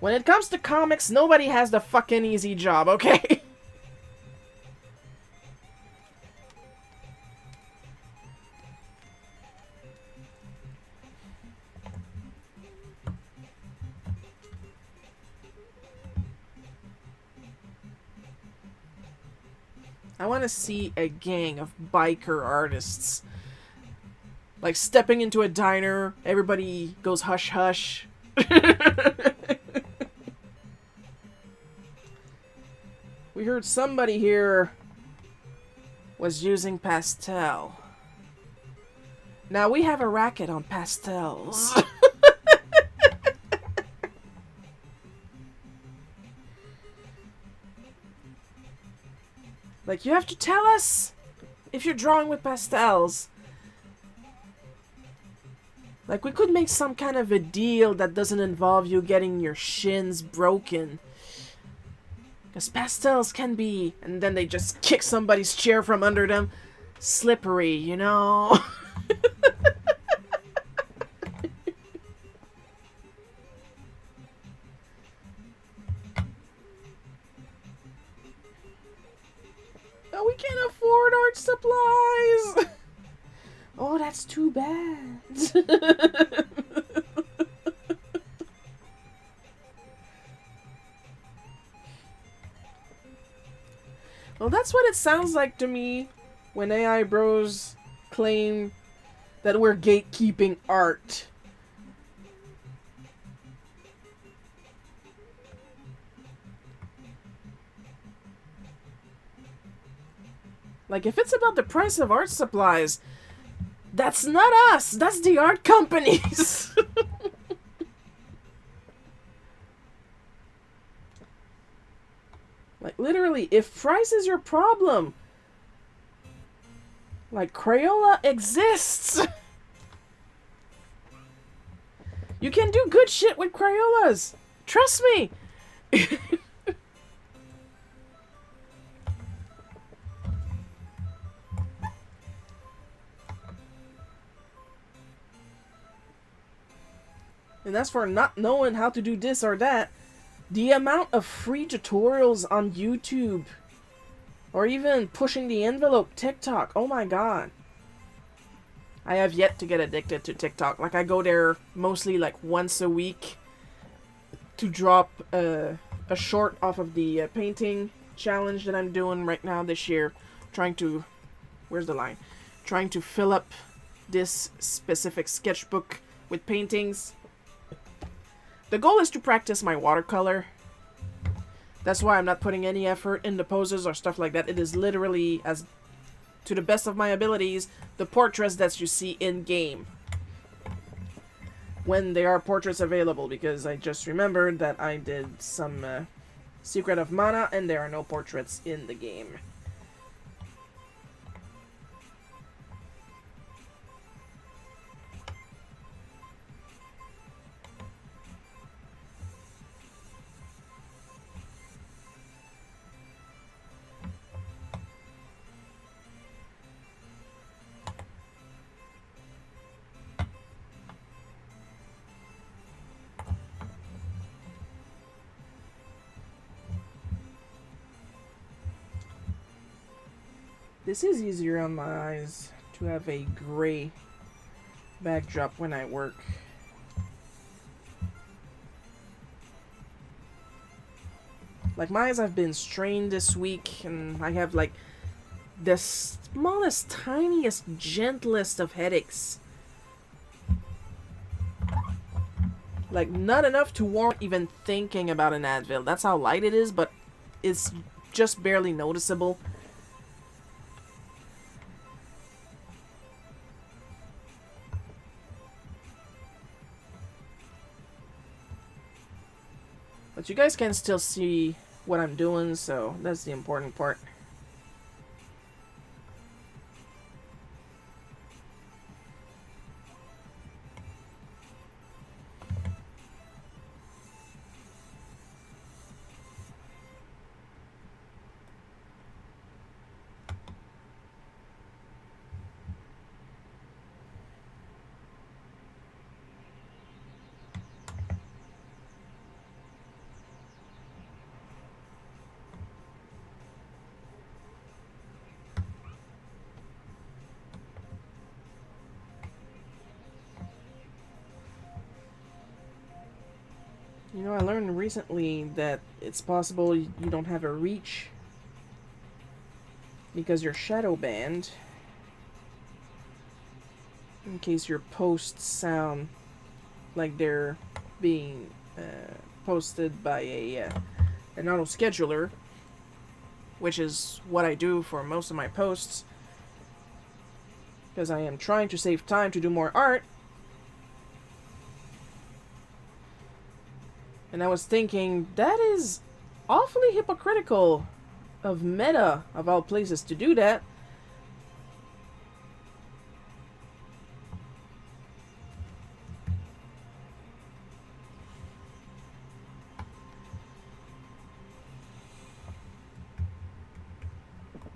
When it comes to comics, nobody has the fucking easy job, okay? I want to see a gang of biker artists. Like stepping into a diner, everybody goes hush hush. We heard somebody here was using pastel. Now we have a racket on pastels. Like, you have to tell us if you're drawing with pastels. Like, we could make some kind of a deal that doesn't involve you getting your shins broken. Because pastels can be, and then they just kick somebody's chair from under them, slippery, you know? Oh, we can't afford art supplies! Oh, that's too bad. Well, that's what it sounds like to me when AI bros claim that we're gatekeeping art. Like, if it's about the price of art supplies, that's not us! That's the art companies! Like, literally, if price is your problem, like, Crayola exists! You can do good shit with Crayolas! Trust me! And that's for not knowing how to do this or that. The amount of free tutorials on YouTube, or even pushing the envelope TikTok, oh my god. I have yet to get addicted to TikTok. Like, I go there mostly like once a week to drop a short off of the painting challenge that I'm doing right now this year. Trying to, where's the line? Trying to fill up this specific sketchbook with paintings. The goal is to practice my watercolor. That's why I'm not putting any effort into poses or stuff like that. It is literally, as to the best of my abilities, the portraits that you see in-game. When there are portraits available, because I just remembered that I did some Secret of Mana, and there are no portraits in the game. This is easier on my eyes to have a gray backdrop when I work. Like, my eyes have been strained this week, and I have like the smallest, tiniest, gentlest of headaches. Like, not enough to warrant even thinking about an Advil. That's how light it is, but it's just barely noticeable. But you guys can still see what I'm doing, so that's the important part. You know, I learned recently that it's possible you don't have a reach because you're shadow banned in case your posts sound like they're being posted by an auto scheduler, which is what I do for most of my posts, because I am trying to save time to do more art. And I was thinking, that is awfully hypocritical of Meta, of all places, to do that.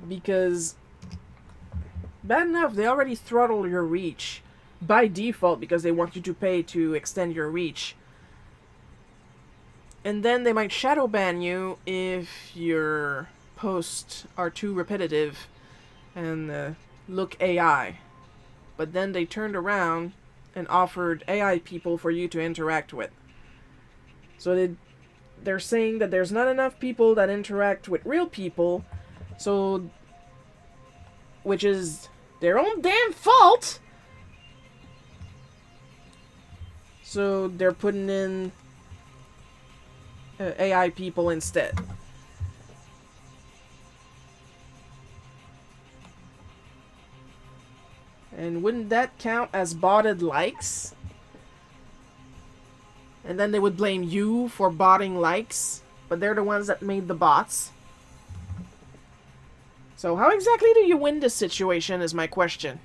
Because, bad enough, they already throttle your reach by default because they want you to pay to extend your reach. And then they might shadow ban you if your posts are too repetitive and look AI. But then they turned around and offered AI people for you to interact with. So they're saying that there's not enough people that interact with real people, so, which is their own damn fault. So they're putting in AI people instead. And wouldn't that count as botted likes? And then they would blame you for botting likes, but they're the ones that made the bots. So how exactly do you win this situation is my question.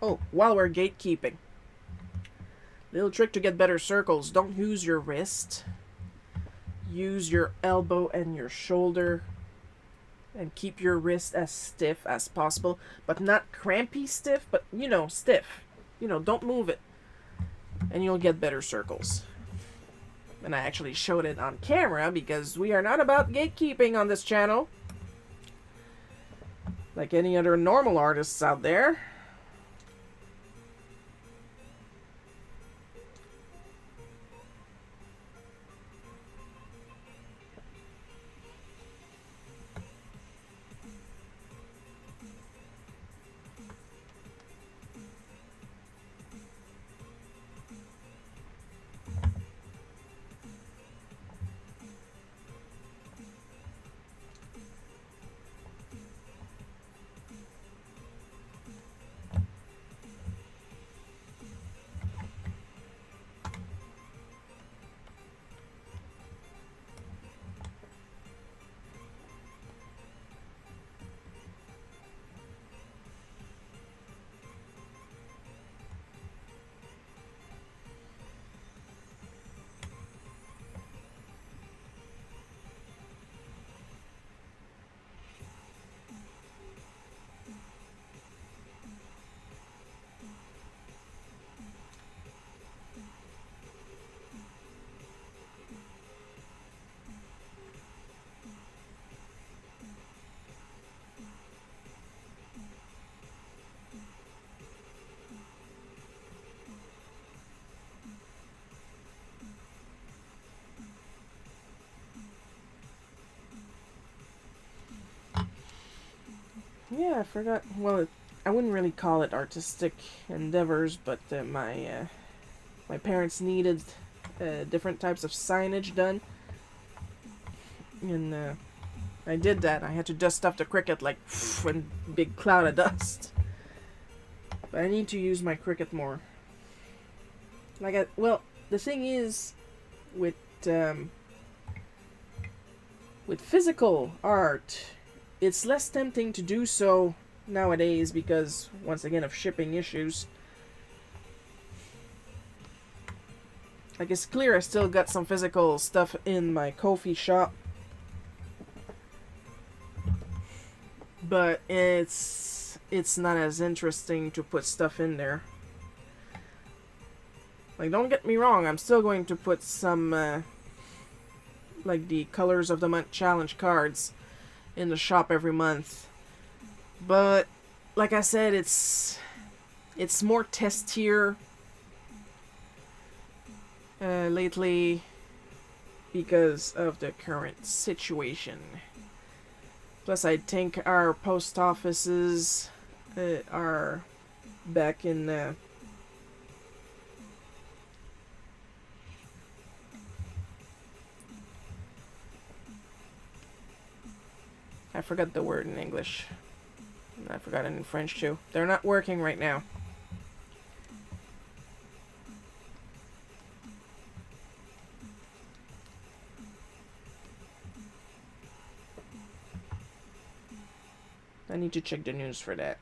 Oh, while we're gatekeeping. Little trick to get better circles. Don't use your wrist. Use your elbow and your shoulder. And keep your wrist as stiff as possible. But not crampy stiff, but, you know, stiff. You know, don't move it. And you'll get better circles. And I actually showed it on camera because we are not about gatekeeping on this channel. Like any other normal artists out there. Yeah, I forgot. Well, I wouldn't really call it artistic endeavors, but my parents needed different types of signage done, and I did that. I had to dust off the Cricut like a big cloud of dust. But I need to use my Cricut more. Well, the thing is, with physical art, it's less tempting to do so nowadays because, once again, of shipping issues. Like, it's clear I still got some physical stuff in my Ko-fi shop. but it's not as interesting to put stuff in there. Like, don't get me wrong, I'm still going to put some like the Colors of the Month challenge cards in the shop every month. But like I said, it's more test tier lately because of the current situation. Plus, I think our post offices are back in I forgot the word in English. I forgot it in French too. They're not working right now. I need to check the news for that.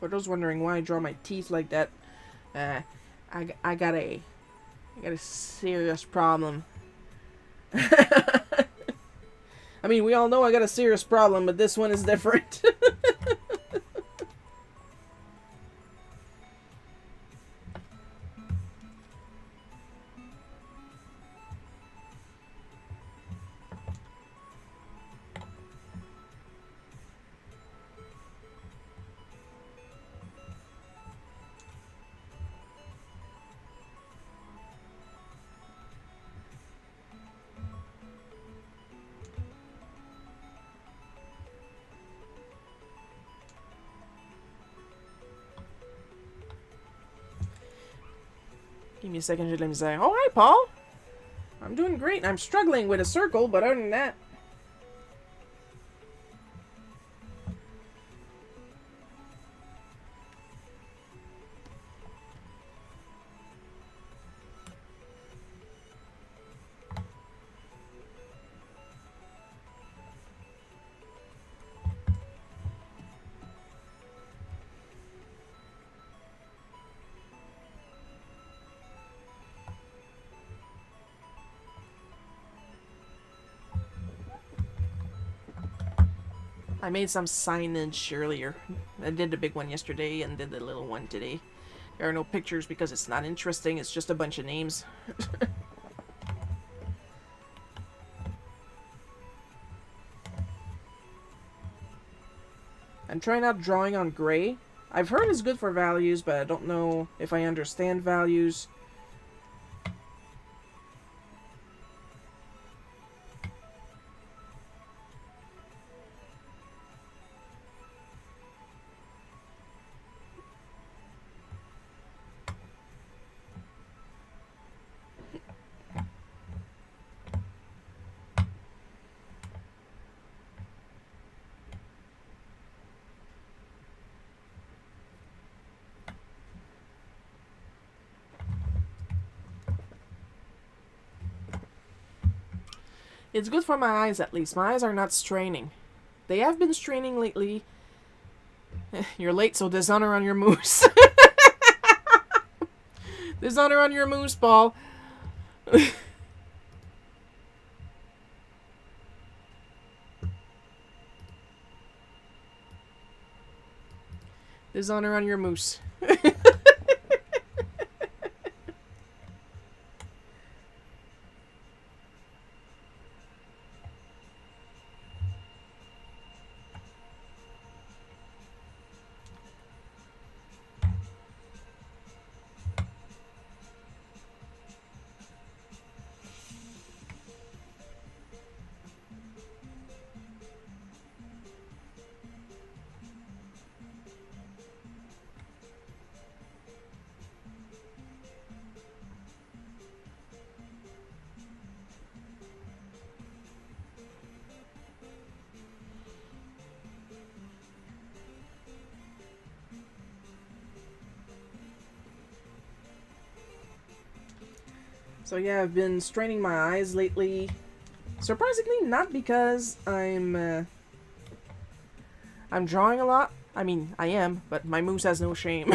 For those wondering why I draw my teeth like that, I got a serious problem. I mean, we all know I got a serious problem, but this one is different. Give me a second, let me say, oh, hi, Paul. I'm doing great. I'm struggling with a circle, but other than that... I made some signage earlier. I did the big one yesterday and did the little one today. There are no pictures because it's not interesting. It's just a bunch of names. I'm trying out drawing on gray. I've heard it's good for values, but I don't know if I understand values. It's good for my eyes, at least. My eyes are not straining. They have been straining lately. You're late, so dishonor on your moose. Dishonor on your moose, Paul. Dishonor on your moose. So yeah, I've been straining my eyes lately. Surprisingly, not because I'm drawing a lot. I mean, I am, but my moose has no shame.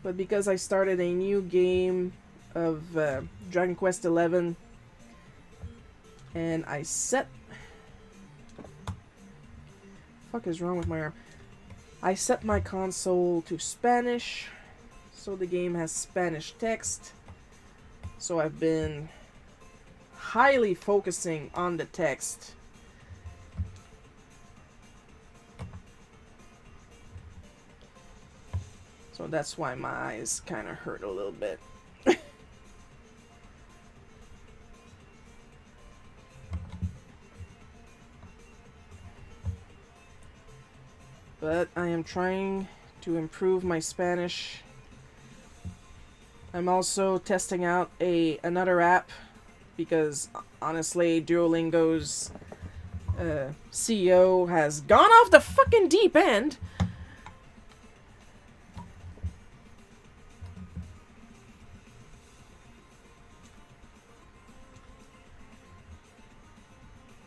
But because I started a new game of Dragon Quest XI, and I set... Fuck is wrong with my arm? I set my console to Spanish, so the game has Spanish text. So I've been highly focusing on the text. So that's why my eyes kind of hurt a little bit. But I am trying to improve my Spanish. I'm also testing out another app because honestly Duolingo's CEO has gone off the fucking deep end.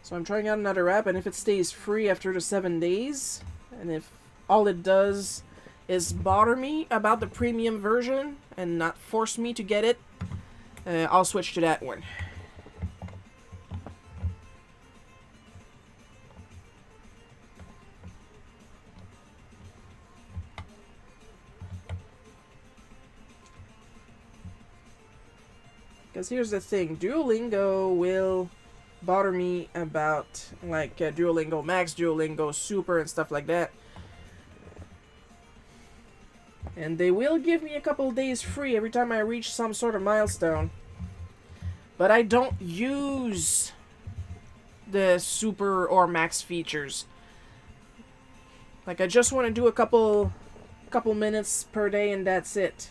So I'm trying out another app, and if it stays free after the 7 days, and if all it does is bother me about the premium version and not force me to get it, I'll switch to that one. Because here's the thing, Duolingo will bother me about like Duolingo Max, Duolingo Super, and stuff like that. And they will give me a couple days free every time I reach some sort of milestone. But I don't use the Super or Max features. Like, I just want to do a couple minutes per day and that's it.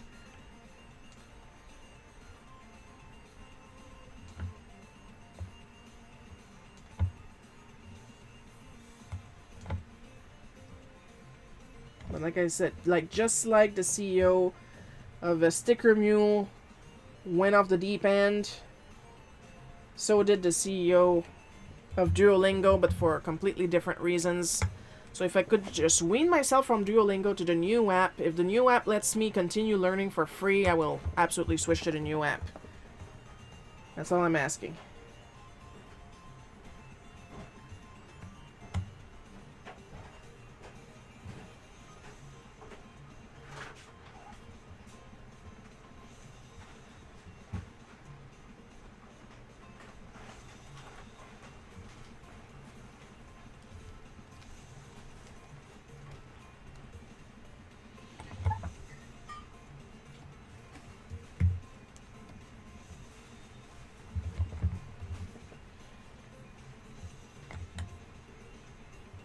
But like I said, like just like the CEO of a Sticker Mule went off the deep end, so did the CEO of Duolingo, but for completely different reasons. So if I could just wean myself from Duolingo to the new app, if the new app lets me continue learning for free, I will absolutely switch to the new app. That's all I'm asking.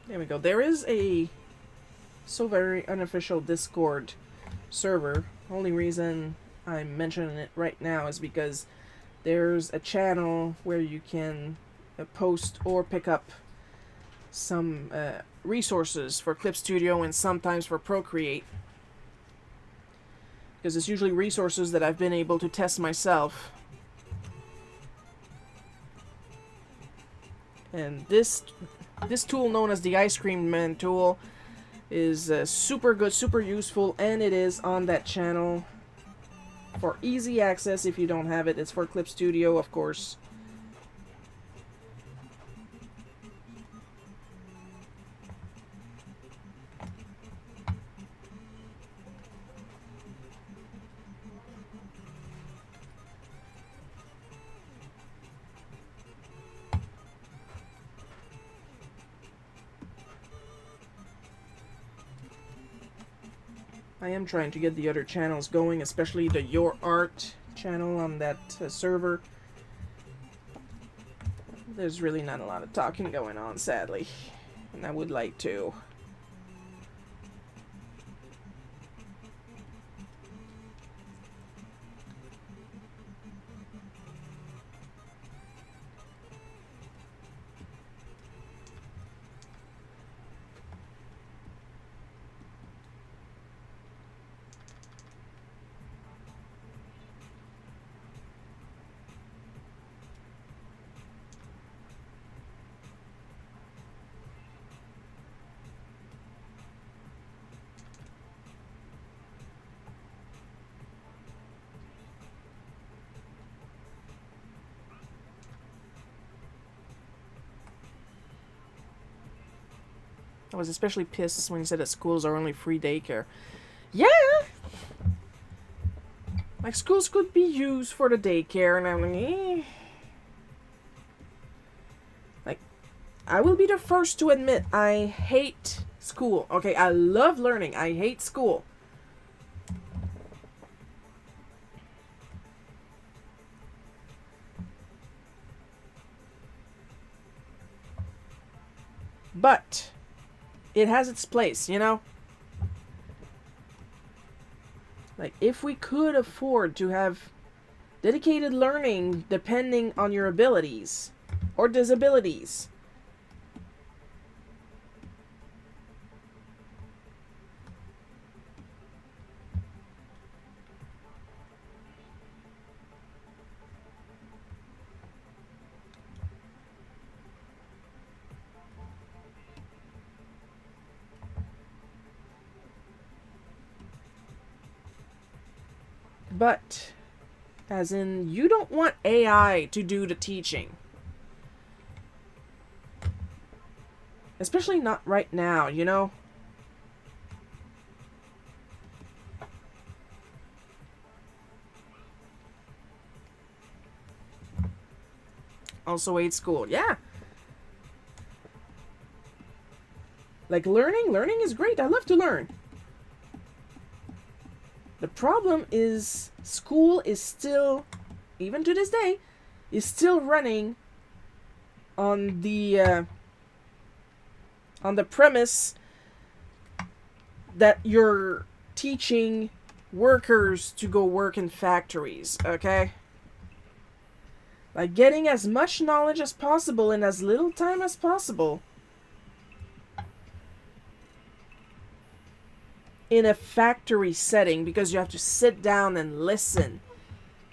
There we go. There is a so very unofficial Discord server. Only reason I'm mentioning it right now is because there's a channel where you can post or pick up some resources for Clip Studio and sometimes for Procreate. Because it's usually resources that I've been able to test myself. And this tool, known as the Ice Cream Man tool, is super good, super useful, and it is on that channel for easy access. If you don't have it, it's for Clip Studio, of course. I am trying to get the other channels going, especially the Your Art channel on that server. There's really not a lot of talking going on, sadly, and I would like to. I was especially pissed when he said that schools are only free daycare. Yeah! Like, schools could be used for the daycare, and I'm like, eh. Like, I will be the first to admit I hate school. Okay, I love learning. I hate school. But it has its place, you know? Like, if we could afford to have dedicated learning depending on your abilities or disabilities. But, as in, you don't want AI to do the teaching. Especially not right now, you know? Also hate school. Yeah. Like, learning is great. I love to learn. The problem is school is still, even to this day, is still running on the premise that you're teaching workers to go work in factories, okay? Like, getting as much knowledge as possible in as little time as possible in a factory setting, because you have to sit down and listen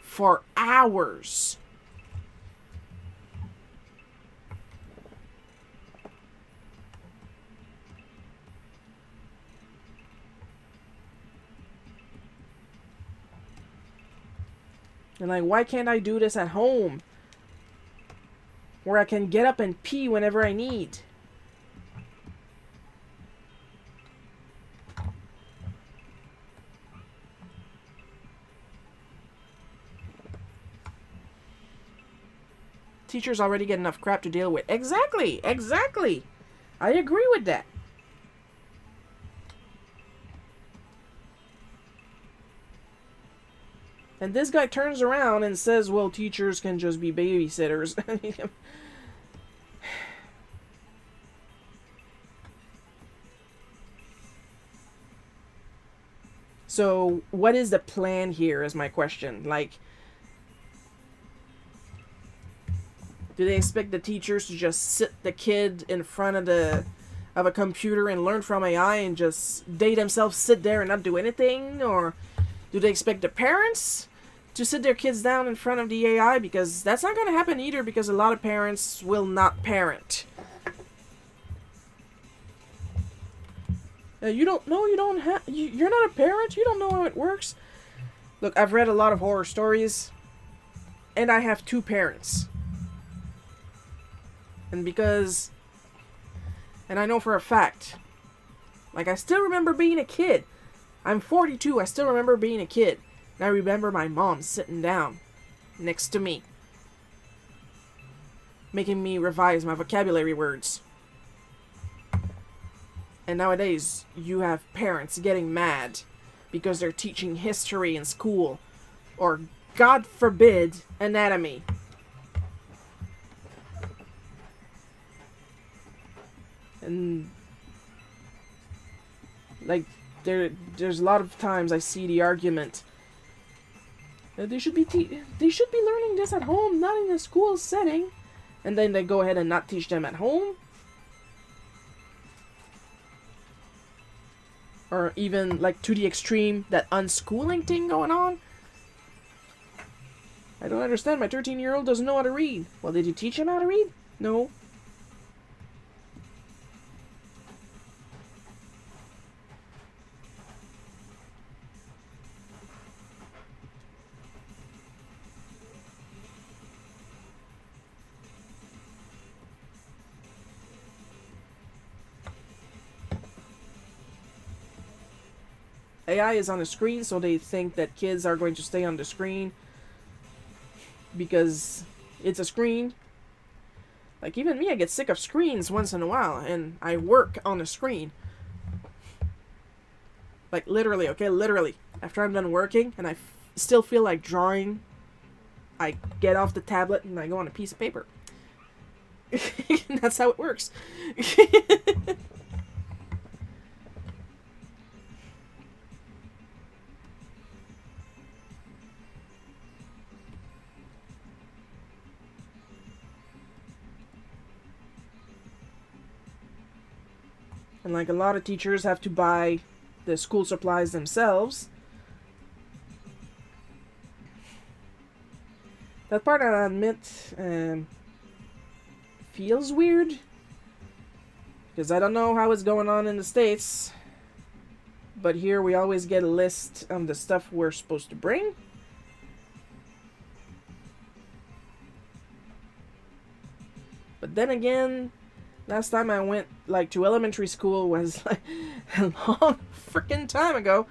for hours. And like, why can't I do this at home? Where I can get up and pee whenever I need. Teachers already get enough crap to deal with. Exactly, exactly. I agree with that. And this guy turns around and says, well, teachers can just be babysitters. So, what is the plan here is my question. Like, do they expect the teachers to just sit the kid in front of a computer and learn from AI and just they themselves sit there and not do anything? Or do they expect the parents to sit their kids down in front of the AI? Because that's not going to happen either, because a lot of parents will not parent. You don't know, you don't have, you're not a parent, you don't know how it works. Look, I've read a lot of horror stories, and I have 2 parents. And because, and I know for a fact, like, I still remember being a kid. I'm 42, I still remember being a kid. And I remember my mom sitting down next to me, making me revise my vocabulary words. And nowadays, you have parents getting mad because they're teaching history in school, or, God forbid, anatomy. And, like, there's a lot of times I see the argument that they should be learning this at home, not in a school setting. And then they go ahead and not teach them at home. Or even, like, to the extreme, that unschooling thing going on. I don't understand. My 13-year-old doesn't know how to read. Well, did you teach him how to read? No. AI is on the screen, so they think that kids are going to stay on the screen because it's a screen. Like, even me, I get sick of screens once in a while, and I work on a screen. Like, literally, okay? Literally. After I'm done working, and I still feel like drawing, I get off the tablet, and I go on a piece of paper. That's how it works. And like a lot of teachers have to buy the school supplies themselves. That part, I admit, feels weird. Because I don't know how it's going on in the States. But here we always get a list of the stuff we're supposed to bring. But then again, last time I went like to elementary school was like a long freaking time ago.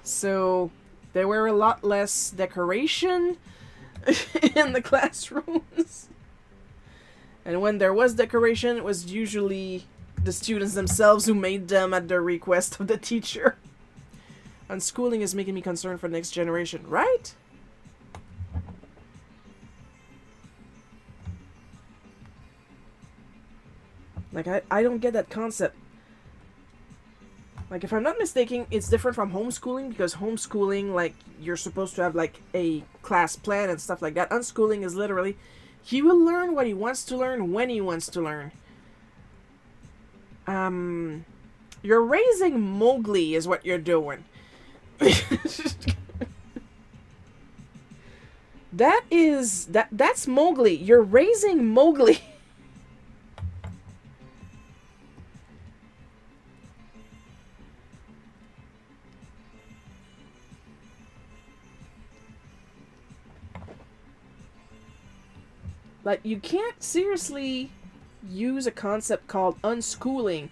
So there were a lot less decoration in the classrooms. And when there was decoration, it was usually the students themselves who made them at the request of the teacher. Unschooling is making me concerned for the next generation, right? Like, I don't get that concept. Like, if I'm not mistaken, it's different from homeschooling, because homeschooling, like, you're supposed to have, like, a class plan and stuff like that. Unschooling is literally, he will learn what he wants to learn when he wants to learn. You're raising Mowgli is what you're doing. That's Mowgli. You're raising Mowgli. Like, you can't seriously use a concept called unschooling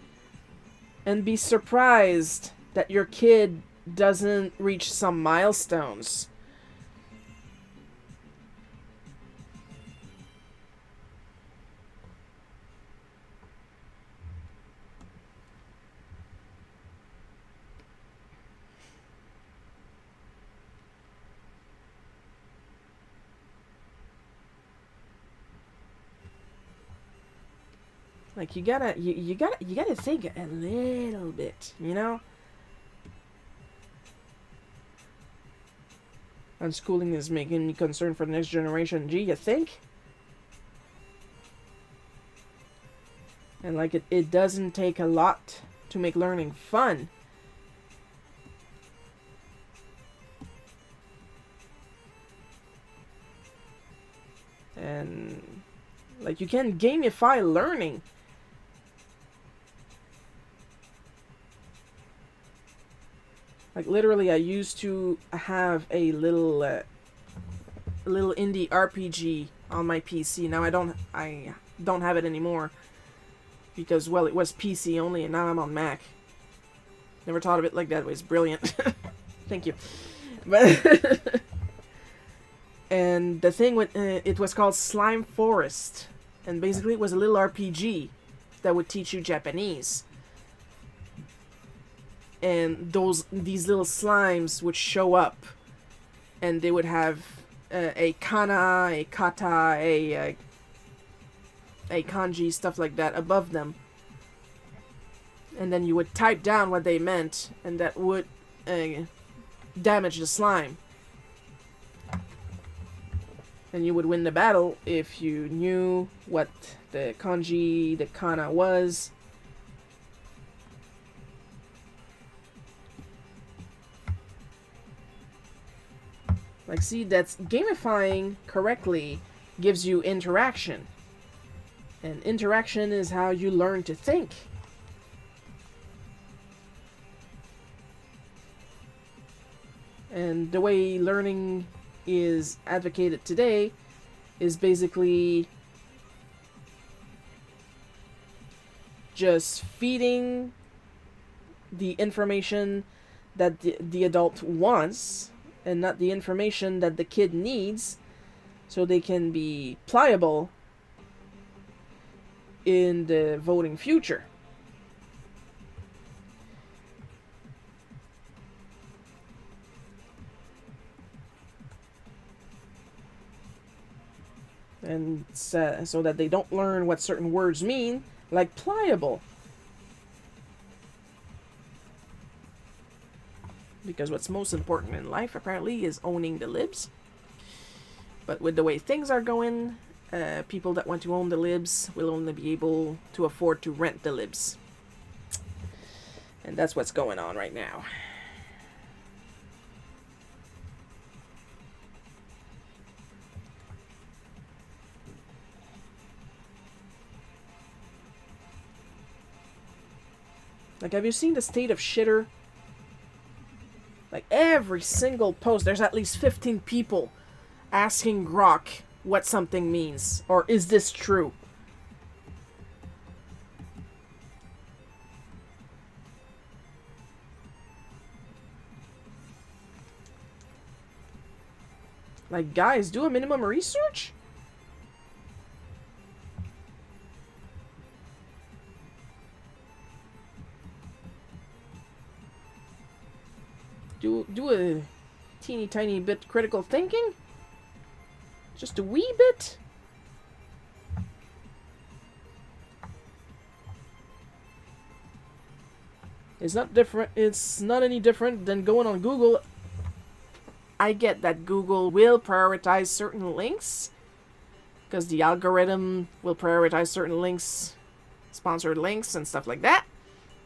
and be surprised that your kid doesn't reach some milestones. Like, you gotta think a little bit, you know? Unschooling is making me concerned for the next generation. Gee, you think? And like, it doesn't take a lot to make learning fun. And like, you can gamify learning. Like, literally, I used to have a little indie RPG on my PC. Now I don't have it anymore because, well, it was PC only, and now I'm on Mac. Never thought of it like that. It was brilliant. Thank you. But and the thing with it was called Slime Forest, and basically it was a little RPG that would teach you Japanese. And these little slimes would show up, and they would have a kana, a kata, a kanji, stuff like that above them. And then you would type down what they meant, and that would damage the slime. And you would win the battle if you knew what the kanji, the kana was. Like, see, that's gamifying correctly gives you interaction. And interaction is how you learn to think. And the way learning is advocated today is basically just feeding the information that the adult wants and not the information that the kid needs, so they can be pliable in the voting future. And so that they don't learn what certain words mean, like pliable. Because what's most important in life, apparently, is owning the libs. But with the way things are going, people that want to own the libs will only be able to afford to rent the libs. And that's what's going on right now. Like, have you seen the state of shitter? Like, every single post, there's at least 15 people asking Grok what something means. Or is this true? Like, guys, do a minimum research? Do a teeny tiny bit critical thinking? Just a wee bit? It's not any different than going on Google. I get that Google will prioritize certain links, because the algorithm will prioritize certain links, sponsored links and stuff like that.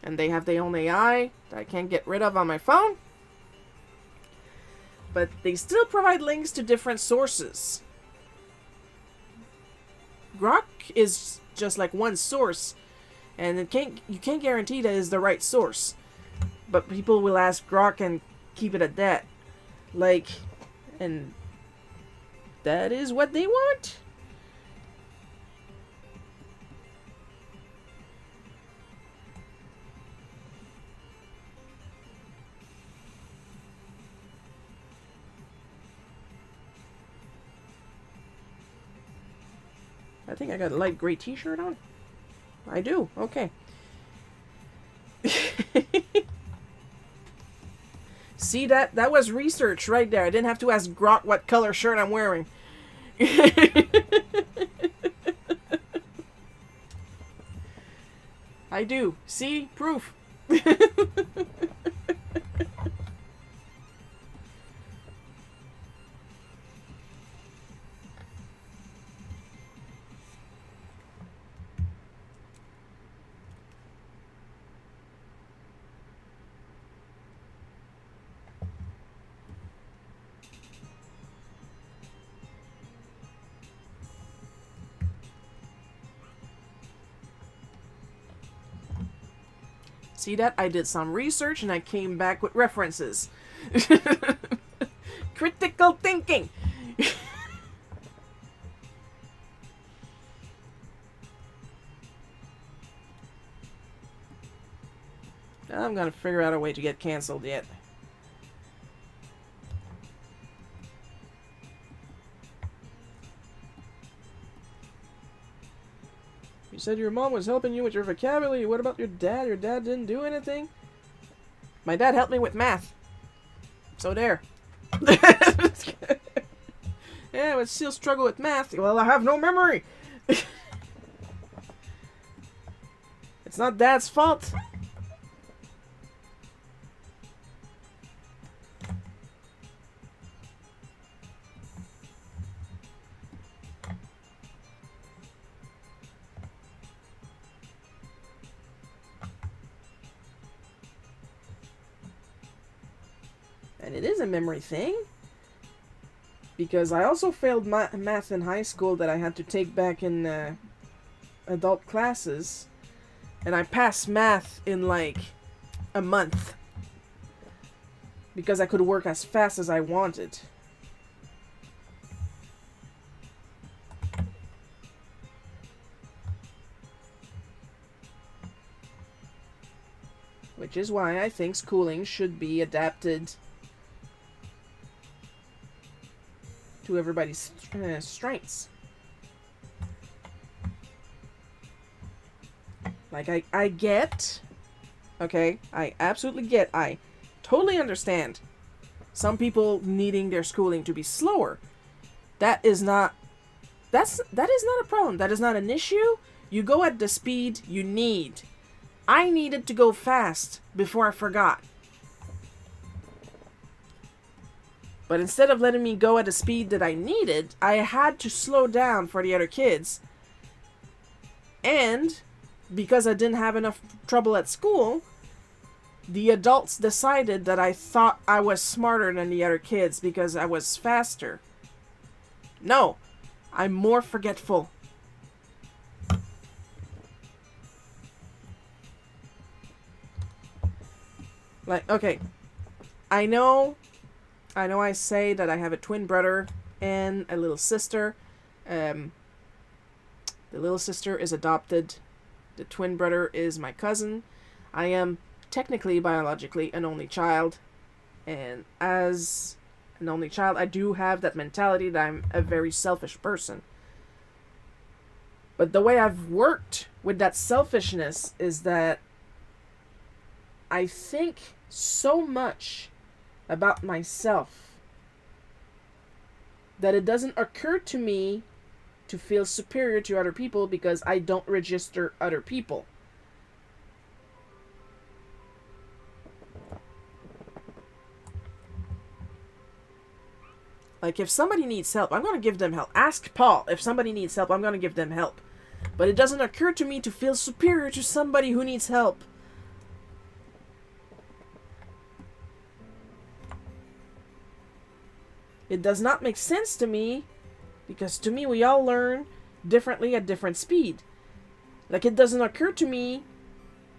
And they have their own AI that I can't get rid of on my phone. But they still provide links to different sources. Grok is just like one source, and you can't guarantee that is the right source. But people will ask Grok and keep it at that. Like, and that is what they want. I think I got a light gray t-shirt on. I do. Okay. See, that was research right there. I didn't have to ask Grok what color shirt I'm wearing. I do. See? Proof. See that? I did some research and I came back with references. Critical thinking. I'm gonna figure out a way to get canceled yet. You said your mom was helping you with your vocabulary. What about your dad? Your dad didn't do anything? My dad helped me with math. So there. Yeah, but still struggle with math. Well, I have no memory. It's not Dad's fault. And it is a memory thing. Because I also failed math in high school that I had to take back in adult classes. And I passed math in like a month. Because I could work as fast as I wanted. Which is why I think schooling should be adapted to everybody's strengths. Like, I get, okay, I absolutely get, I totally understand some people needing their schooling to be slower. That is not a problem. That is not an issue. You go at the speed you need. I needed to go fast before I forgot. But instead of letting me go at the speed that I needed, I had to slow down for the other kids. And because I didn't have enough trouble at school, the adults decided that I thought I was smarter than the other kids because I was faster. No, I'm more forgetful. Like, okay, I know I say that I have a twin brother and a little sister. The little sister is adopted. The twin brother is my cousin. I am technically, biologically, an only child. And as an only child, I do have that mentality that I'm a very selfish person. But the way I've worked with that selfishness is that I think so much about myself that it doesn't occur to me to feel superior to other people because I don't register other people. Like, if somebody needs help, I'm going to give them help. Ask Paul. If somebody needs help, I'm going to give them help. But it doesn't occur to me to feel superior to somebody who needs help. It does not make sense to me, because to me we all learn differently at different speed. Like, it doesn't occur to me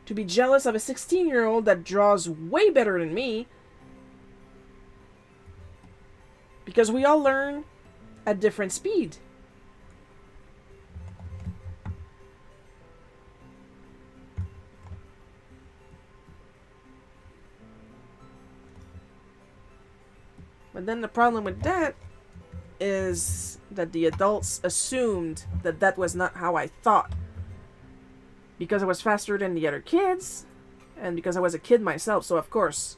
to be jealous of a 16-year-old that draws way better than me, because we all learn at different speed. But then the problem with that is that the adults assumed that that was not how I thought. Because I was faster than the other kids, and because I was a kid myself, so of course,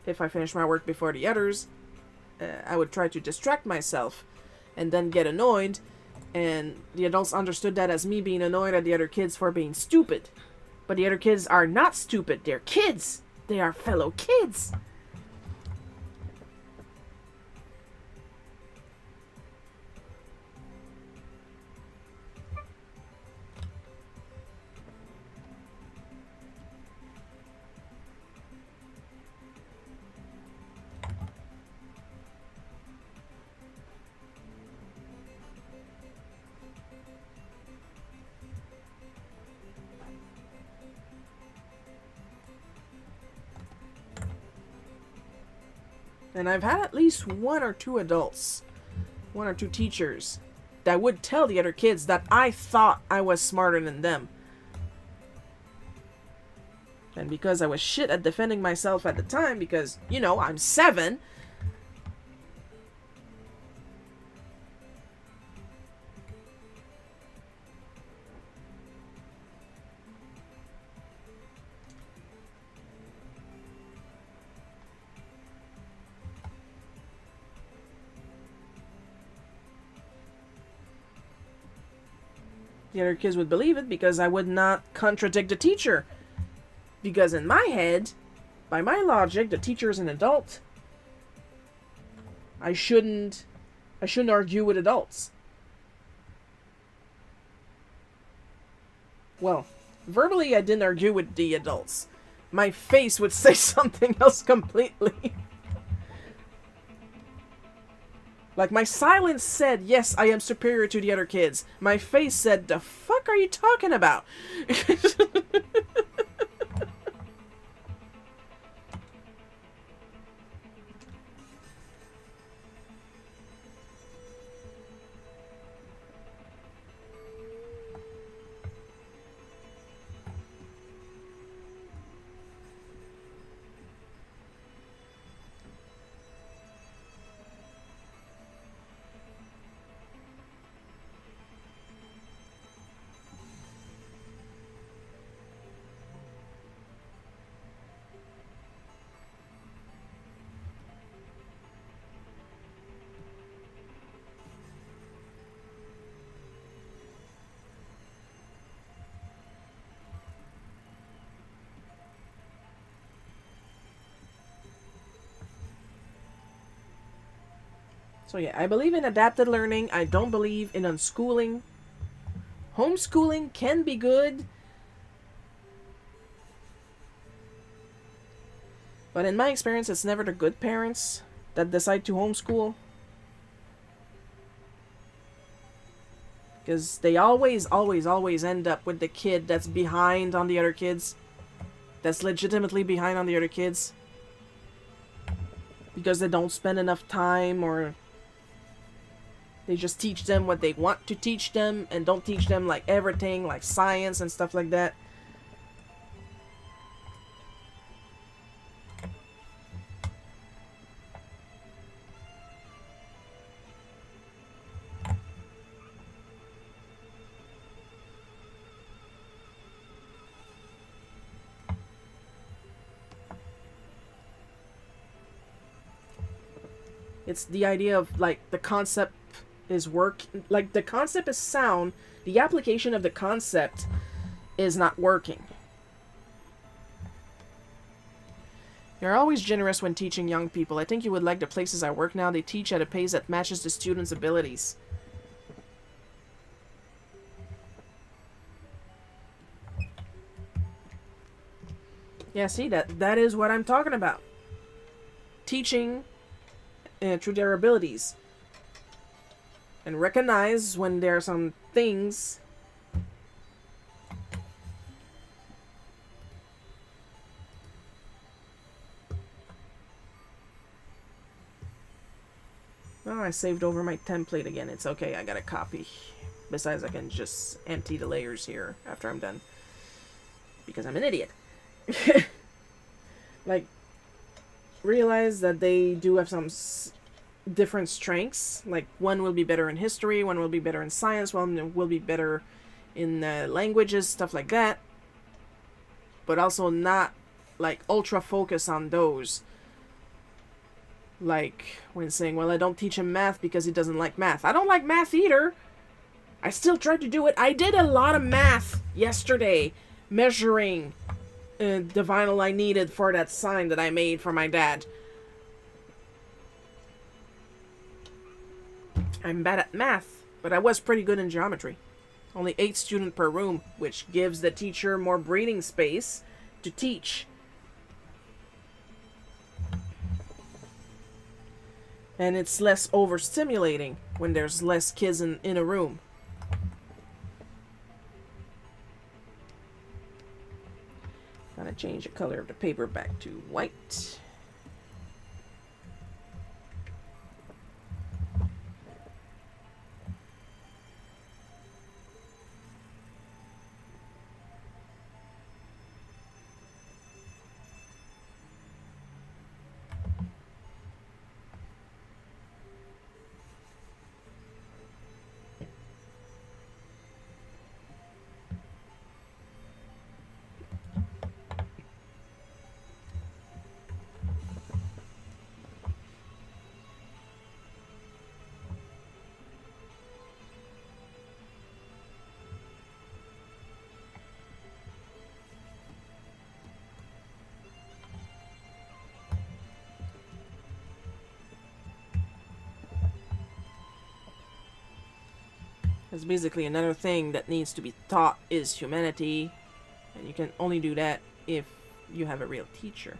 if I finished my work before the others, I would try to distract myself and then get annoyed, and the adults understood that as me being annoyed at the other kids for being stupid. But the other kids are not stupid, they're kids! They are fellow kids! And I've had at least one or two teachers, that would tell the other kids that I thought I was smarter than them. And because I was shit at defending myself at the time, because, you know, I'm 7... the other kids would believe it because I would not contradict the teacher. Because in my head, by my logic, the teacher is an adult. I shouldn't argue with adults. Well, verbally I didn't argue with the adults. My face would say something else completely. Like, my silence said, yes, I am superior to the other kids. My face said, the fuck are you talking about? So yeah, I believe in adapted learning. I don't believe in unschooling. Homeschooling can be good, but in my experience, it's never the good parents that decide to homeschool. Because they always end up with the kid that's behind on the other kids. That's legitimately behind on the other kids. Because they don't spend enough time, or they just teach them what they want to teach them and don't teach them like everything, like science and stuff like that. It's the idea of like the concept is like the concept is sound, the application of the concept is not working. You're always generous when teaching young people. I think you would like the places I work now. They teach at a pace that matches the students' abilities. Yeah, see, that is what I'm talking about. Teaching through their abilities. And recognize when there are some things oh, I saved over my template again. It's okay, I got a copy. Besides, I can just empty the layers here after I'm done. Because I'm an idiot. Like, realize that they do have some different strengths. Like, one will be better in history, one will be better in science, one will be better in languages, stuff like that. But also not, like, ultra focus on those. Like, when saying, well, I don't teach him math because he doesn't like math. I don't like math either. I still tried to do it. I did a lot of math yesterday, measuring the vinyl I needed for that sign that I made for my dad. I'm bad at math, but I was pretty good in geometry. Only 8 students per room, which gives the teacher more breathing space to teach. And it's less overstimulating when there's less kids in a room. Gotta change the color of the paper back to white. Because basically another thing that needs to be taught is humanity. And you can only do that if you have a real teacher.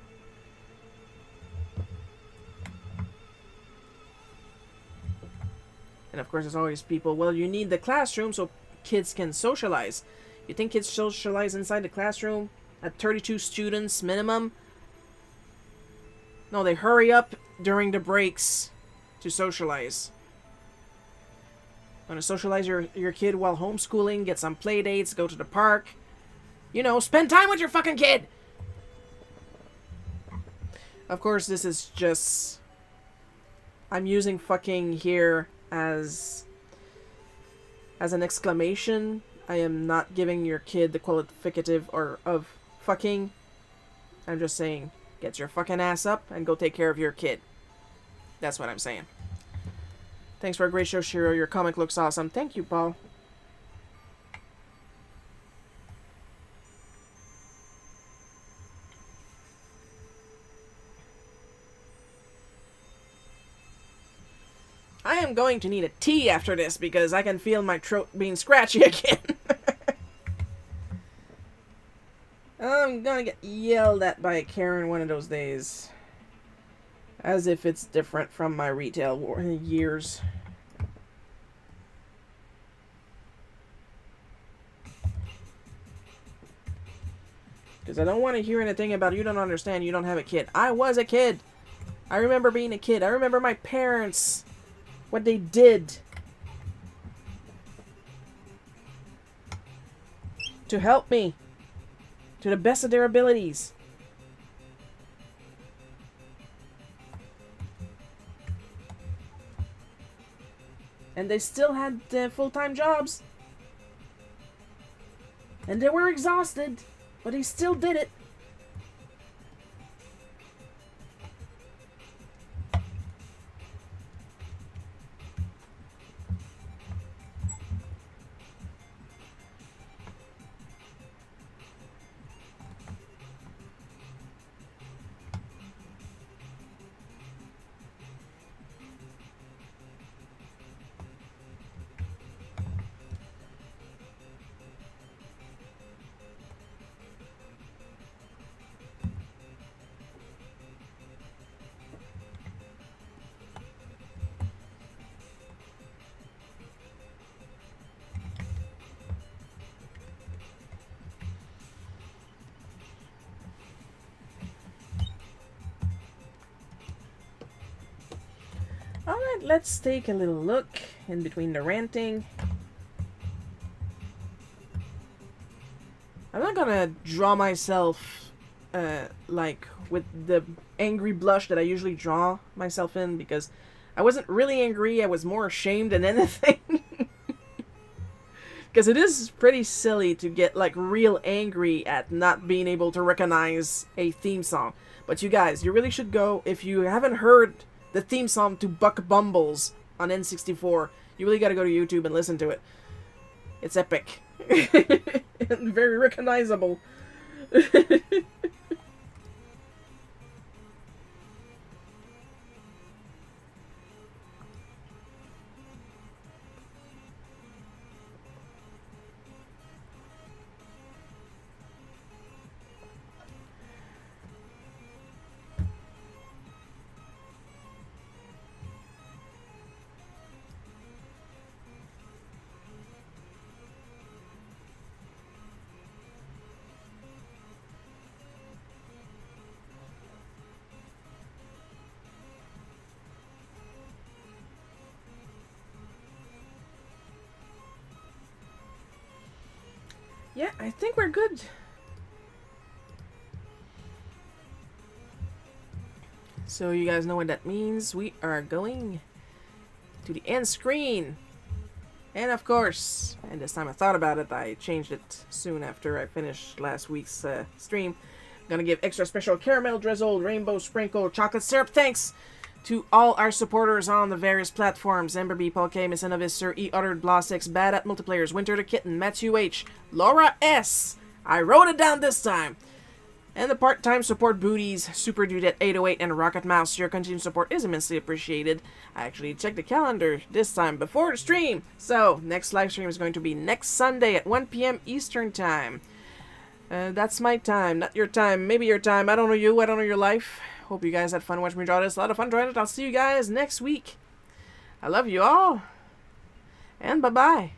And of course there's always people, well, you need the classroom so kids can socialize. You think kids socialize inside the classroom at 32 students minimum? No, they hurry up during the breaks to socialize. Want to socialize your kid while homeschooling, get some play dates, go to the park. You know, spend time with your fucking kid! Of course, this is just... I'm using fucking here as an exclamation. I am not giving your kid the qualificative or of fucking. I'm just saying, get your fucking ass up and go take care of your kid. That's what I'm saying. Thanks for a great show, Shiro. Your comic looks awesome. Thank you, Paul. I am going to need a tea after this because I can feel my throat being scratchy again. I'm gonna get yelled at by a Karen one of those days. As if it's different from my retail years. Because I don't want to hear anything about you don't understand, you don't have a kid. I was a kid. I remember being a kid. I remember my parents. What they did. To help me. To the best of their abilities. And they still had full-time jobs. And they were exhausted. But he still did it. Alright, let's take a little look in between the ranting. I'm not gonna draw myself, like, with the angry blush that I usually draw myself in, because I wasn't really angry, I was more ashamed than anything. Because it is pretty silly to get, like, real angry at not being able to recognize a theme song. But you guys, you really should go, if you haven't heard the theme song to Buck Bumbles on N64, you really gotta go to YouTube and listen to it. It's epic. And very recognizable. Yeah, I think we're good. So you guys know what that means. We are going to the end screen. And of course, and this time I thought about it, I changed it soon after I finished last week's stream. I'm gonna give extra special caramel drizzled, rainbow sprinkle, chocolate syrup thanks to all our supporters on the various platforms: Ember B, Paul K, Miss Innovis, Sir E, Uttered, Blossex, Bad at Multiplayers, Winter the Kitten, Matthew H, Laura S. I wrote it down this time. And the part-time support booties, Super Dude at 808 and Rocket Mouse. Your continued support is immensely appreciated. I actually checked the calendar this time before the stream. So, next live stream is going to be next Sunday at 1 p.m. Eastern Time. That's my time, not your time. Maybe your time. I don't know you. I don't know your life. Hope you guys had fun watching me draw this. A lot of fun drawing it. I'll see you guys next week. I love you all. And bye-bye.